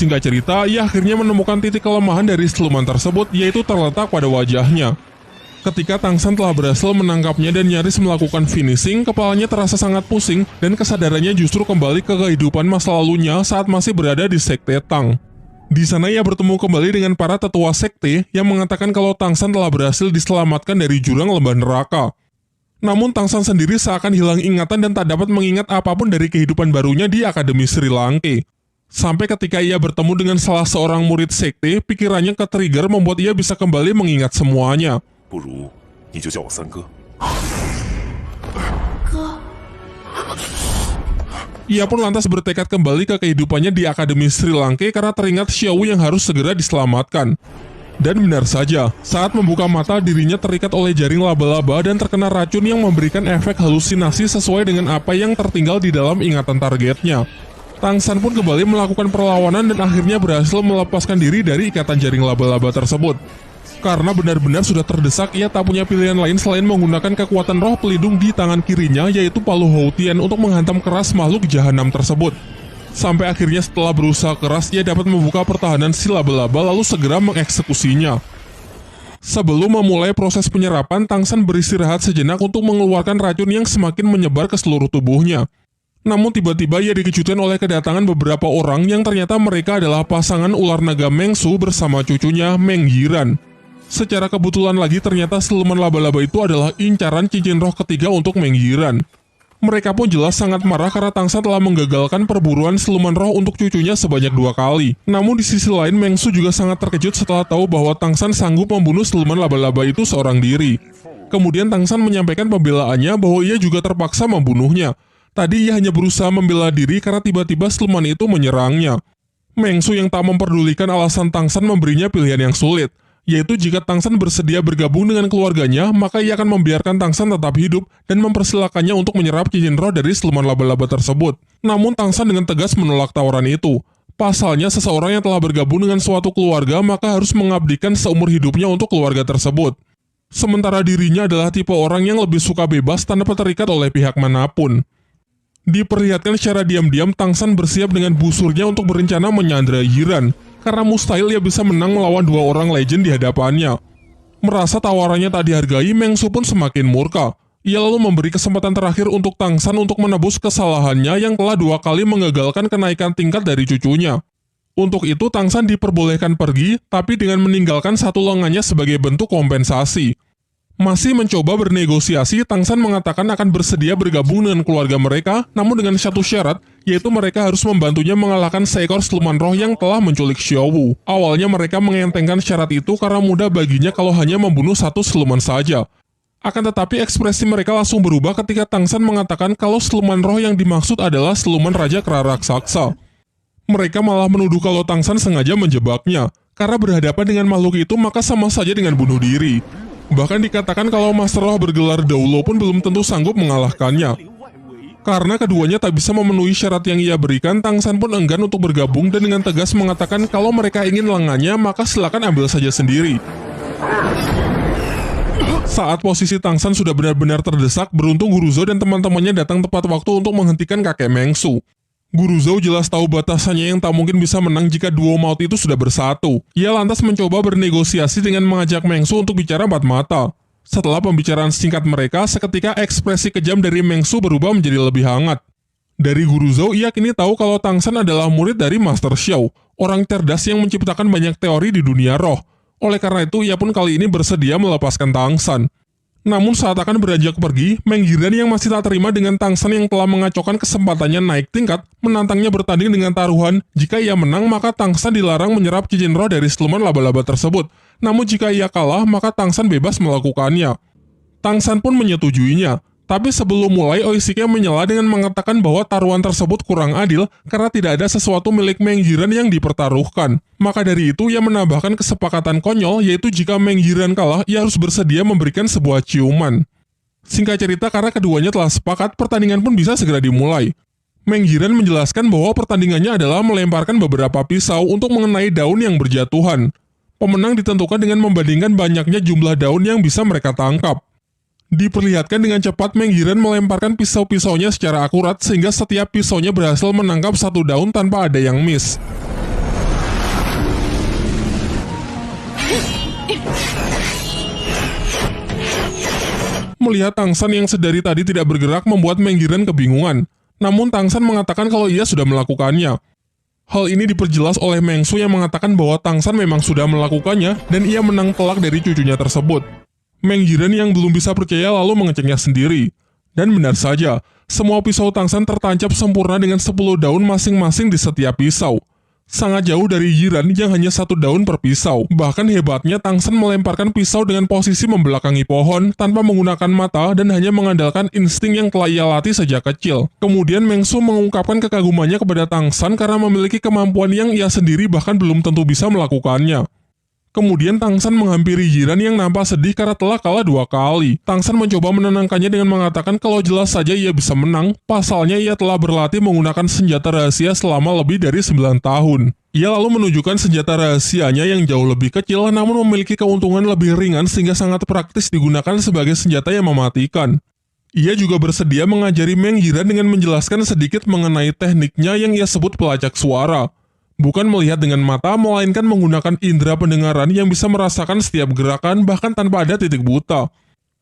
Singkat cerita, ia akhirnya menemukan titik kelemahan dari siluman tersebut, yaitu terletak pada wajahnya. Ketika Tang San telah berhasil menangkapnya dan nyaris melakukan finishing, kepalanya terasa sangat pusing dan kesadarannya justru kembali ke kehidupan masa lalunya saat masih berada di Sekte Tang. Di sana ia bertemu kembali dengan para tetua sekte yang mengatakan kalau Tang San telah berhasil diselamatkan dari jurang lembah neraka. Namun Tang San sendiri seakan hilang ingatan dan tak dapat mengingat apapun dari kehidupan barunya di Akademi Sri Lanka. Sampai ketika ia bertemu dengan salah seorang murid sekte, pikirannya ke-trigger membuat ia bisa kembali mengingat semuanya. 不如你就叫我三哥。 Ia pun lantas bertekad kembali ke kehidupannya di Akademi Sri Lanka karena teringat Xiao yang harus segera diselamatkan. Dan benar saja, saat membuka mata dirinya terikat oleh jaring laba-laba dan terkena racun yang memberikan efek halusinasi sesuai dengan apa yang tertinggal di dalam ingatan targetnya. Tang San pun kembali melakukan perlawanan dan akhirnya berhasil melepaskan diri dari ikatan jaring laba-laba tersebut. Karena benar-benar sudah terdesak, ia tak punya pilihan lain selain menggunakan kekuatan roh pelindung di tangan kirinya, yaitu Palu Houtian untuk menghantam keras makhluk jahanam tersebut. Sampai akhirnya setelah berusaha keras, ia dapat membuka pertahanan si laba-laba lalu segera mengeksekusinya. Sebelum memulai proses penyerapan, Tang San beristirahat sejenak untuk mengeluarkan racun yang semakin menyebar ke seluruh tubuhnya. Namun tiba-tiba ia dikejutkan oleh kedatangan beberapa orang yang ternyata mereka adalah pasangan ular naga Meng Su bersama cucunya Meng Yiran. Secara kebetulan lagi ternyata siluman laba-laba itu adalah incaran cincin roh ketiga untuk Meng Yiran. Mereka pun jelas sangat marah karena Tang San telah menggagalkan perburuan siluman roh untuk cucunya sebanyak 2 kali. Namun di sisi lain Meng Su juga sangat terkejut setelah tahu bahwa Tang San sanggup membunuh siluman laba-laba itu seorang diri. Kemudian Tang San menyampaikan pembelaannya bahwa ia juga terpaksa membunuhnya. Tadi ia hanya berusaha membela diri karena tiba-tiba siluman itu menyerangnya. Meng Su yang tak memperdulikan alasan Tang San memberinya pilihan yang sulit, yaitu jika Tang San bersedia bergabung dengan keluarganya, maka ia akan membiarkan Tang San tetap hidup dan mempersilakannya untuk menyerap cincin roh dari siluman laba-laba tersebut. Namun Tang San dengan tegas menolak tawaran itu. Pasalnya seseorang yang telah bergabung dengan suatu keluarga maka harus mengabdikan seumur hidupnya untuk keluarga tersebut. Sementara dirinya adalah tipe orang yang lebih suka bebas tanpa terikat oleh pihak manapun. Diperlihatkan secara diam-diam, Tang San bersiap dengan busurnya untuk berencana menyandra Yiran, karena mustahil ia bisa menang melawan 2 orang legend di hadapannya. Merasa tawarannya tak dihargai, Meng Su pun semakin murka. Ia lalu memberi kesempatan terakhir untuk Tang San untuk menebus kesalahannya yang telah 2 kali mengagalkan kenaikan tingkat dari cucunya. Untuk itu Tang San diperbolehkan pergi, tapi dengan meninggalkan satu lengannya sebagai bentuk kompensasi. Masih mencoba bernegosiasi, Tang San mengatakan akan bersedia bergabung dengan keluarga mereka, namun dengan satu syarat, yaitu mereka harus membantunya mengalahkan seekor siluman roh yang telah menculik Xiao. Awalnya mereka mengentengkan syarat itu karena mudah baginya kalau hanya membunuh satu siluman saja. Akan tetapi ekspresi mereka langsung berubah ketika Tang San mengatakan kalau siluman roh yang dimaksud adalah siluman Raja Kera Raksasa. Mereka malah menuduh kalau Tang San sengaja menjebaknya, karena berhadapan dengan makhluk itu maka sama saja dengan bunuh diri. Bahkan dikatakan kalau Master Roh bergelar Daulo pun belum tentu sanggup mengalahkannya. Karena keduanya tak bisa memenuhi syarat yang ia berikan, Tang San pun enggan untuk bergabung dan dengan tegas mengatakan kalau mereka ingin lengannya maka silakan ambil saja sendiri. Saat posisi Tang San sudah benar-benar terdesak, beruntung Guru Zhou dan teman-temannya datang tepat waktu untuk menghentikan kakek Meng Su. Guru Zhou jelas tahu batasannya yang tak mungkin bisa menang jika duo maut itu sudah bersatu. Ia lantas mencoba bernegosiasi dengan mengajak Meng Su untuk bicara empat mata. Setelah pembicaraan singkat mereka, seketika ekspresi kejam dari Meng Su berubah menjadi lebih hangat. Dari Guru Zhou, ia kini tahu kalau Tang San adalah murid dari Master Xiao, orang cerdas yang menciptakan banyak teori di dunia roh. Oleh karena itu, ia pun kali ini bersedia melepaskan Tang San. Namun saat akan beranjak pergi, Meng Yiren yang masih tak terima dengan Tang San yang telah mengacaukan kesempatannya naik tingkat, menantangnya bertanding dengan taruhan. Jika ia menang, maka Tang San dilarang menyerap cincin roh dari siluman laba-laba tersebut. Namun jika ia kalah, maka Tang San bebas melakukannya. Tang San pun menyetujuinya. Tapi sebelum mulai, Oishike menyela dengan mengatakan bahwa taruhan tersebut kurang adil karena tidak ada sesuatu milik Meng Yiren yang dipertaruhkan. Maka dari itu, ia menambahkan kesepakatan konyol, yaitu jika Meng Yiren kalah, ia harus bersedia memberikan sebuah ciuman. Singkat cerita, karena keduanya telah sepakat, pertandingan pun bisa segera dimulai. Meng Yiren menjelaskan bahwa pertandingannya adalah melemparkan beberapa pisau untuk mengenai daun yang berjatuhan. Pemenang ditentukan dengan membandingkan banyaknya jumlah daun yang bisa mereka tangkap. Diperlihatkan dengan cepat Meng Yiren melemparkan pisau-pisaunya secara akurat sehingga setiap pisaunya berhasil menangkap satu daun tanpa ada yang miss. Melihat Tang San yang sedari tadi tidak bergerak membuat Meng Yiren kebingungan. Namun Tang San mengatakan kalau ia sudah melakukannya. Hal ini diperjelas oleh Meng Su yang mengatakan bahwa Tang San memang sudah melakukannya dan ia menang telak dari cucunya tersebut. Meng Yiren yang belum bisa percaya lalu mengeceknya sendiri. Dan benar saja, semua pisau Tang San tertancap sempurna dengan 10 daun masing-masing di setiap pisau. Sangat jauh dari Yiren yang hanya 1 daun per pisau. Bahkan hebatnya Tang San melemparkan pisau dengan posisi membelakangi pohon tanpa menggunakan mata dan hanya mengandalkan insting yang telah ia latih sejak kecil. Kemudian Meng Su mengungkapkan kekagumannya kepada Tang San karena memiliki kemampuan yang ia sendiri bahkan belum tentu bisa melakukannya. Kemudian Tang San menghampiri Yiren yang nampak sedih karena telah kalah 2 kali. Tang San mencoba menenangkannya dengan mengatakan kalau jelas saja ia bisa menang, pasalnya ia telah berlatih menggunakan senjata rahasia selama lebih dari 9 tahun. Ia lalu menunjukkan senjata rahasianya yang jauh lebih kecil namun memiliki keuntungan lebih ringan sehingga sangat praktis digunakan sebagai senjata yang mematikan. Ia juga bersedia mengajari Meng Yiren dengan menjelaskan sedikit mengenai tekniknya yang ia sebut pelacak suara. Bukan melihat dengan mata, melainkan menggunakan indera pendengaran yang bisa merasakan setiap gerakan bahkan tanpa ada titik buta.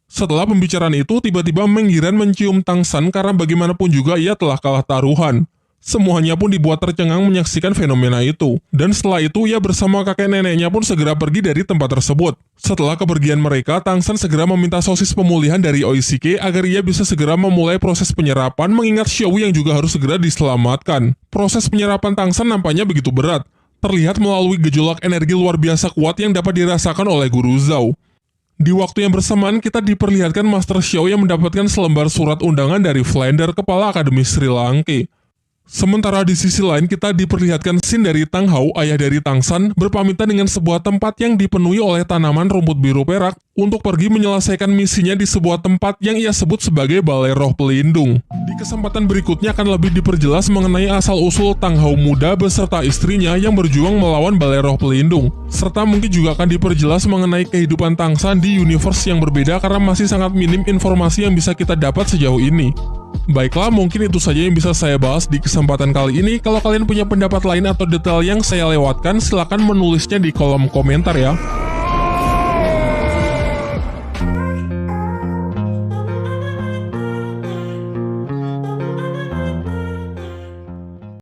Setelah pembicaraan itu, tiba-tiba Meng Yiren mencium Tang San karena bagaimanapun juga ia telah kalah taruhan. Semuanya pun dibuat tercengang menyaksikan fenomena itu. Dan setelah itu, ia bersama kakek neneknya pun segera pergi dari tempat tersebut. Setelah kepergian mereka, Tang San segera meminta sosis pemulihan dari Oishike agar ia bisa segera memulai proses penyerapan mengingat Xiao yang juga harus segera diselamatkan. Proses penyerapan Tang San nampaknya begitu berat. Terlihat melalui gejolak energi luar biasa kuat yang dapat dirasakan oleh Guru Zhou. Di waktu yang bersamaan, kita diperlihatkan Master Xiao yang mendapatkan selembar surat undangan dari Flander, kepala Akademi Sri Lanka. Sementara di sisi lain kita diperlihatkan scene dari Tang Hao, ayah dari Tang San, berpamitan dengan sebuah tempat yang dipenuhi oleh tanaman rumput biru perak untuk pergi menyelesaikan misinya di sebuah tempat yang ia sebut sebagai Balai Roh Pelindung. Di kesempatan berikutnya akan lebih diperjelas mengenai asal-usul Tang Hao muda beserta istrinya yang berjuang melawan Balai Roh Pelindung. Serta mungkin juga akan diperjelas mengenai kehidupan Tang San di universe yang berbeda karena masih sangat minim informasi yang bisa kita dapat sejauh ini. Baiklah, mungkin itu saja yang bisa saya bahas di kesempatan kali ini. Kalau kalian punya pendapat lain atau detail yang saya lewatkan, silahkan menulisnya di kolom komentar ya.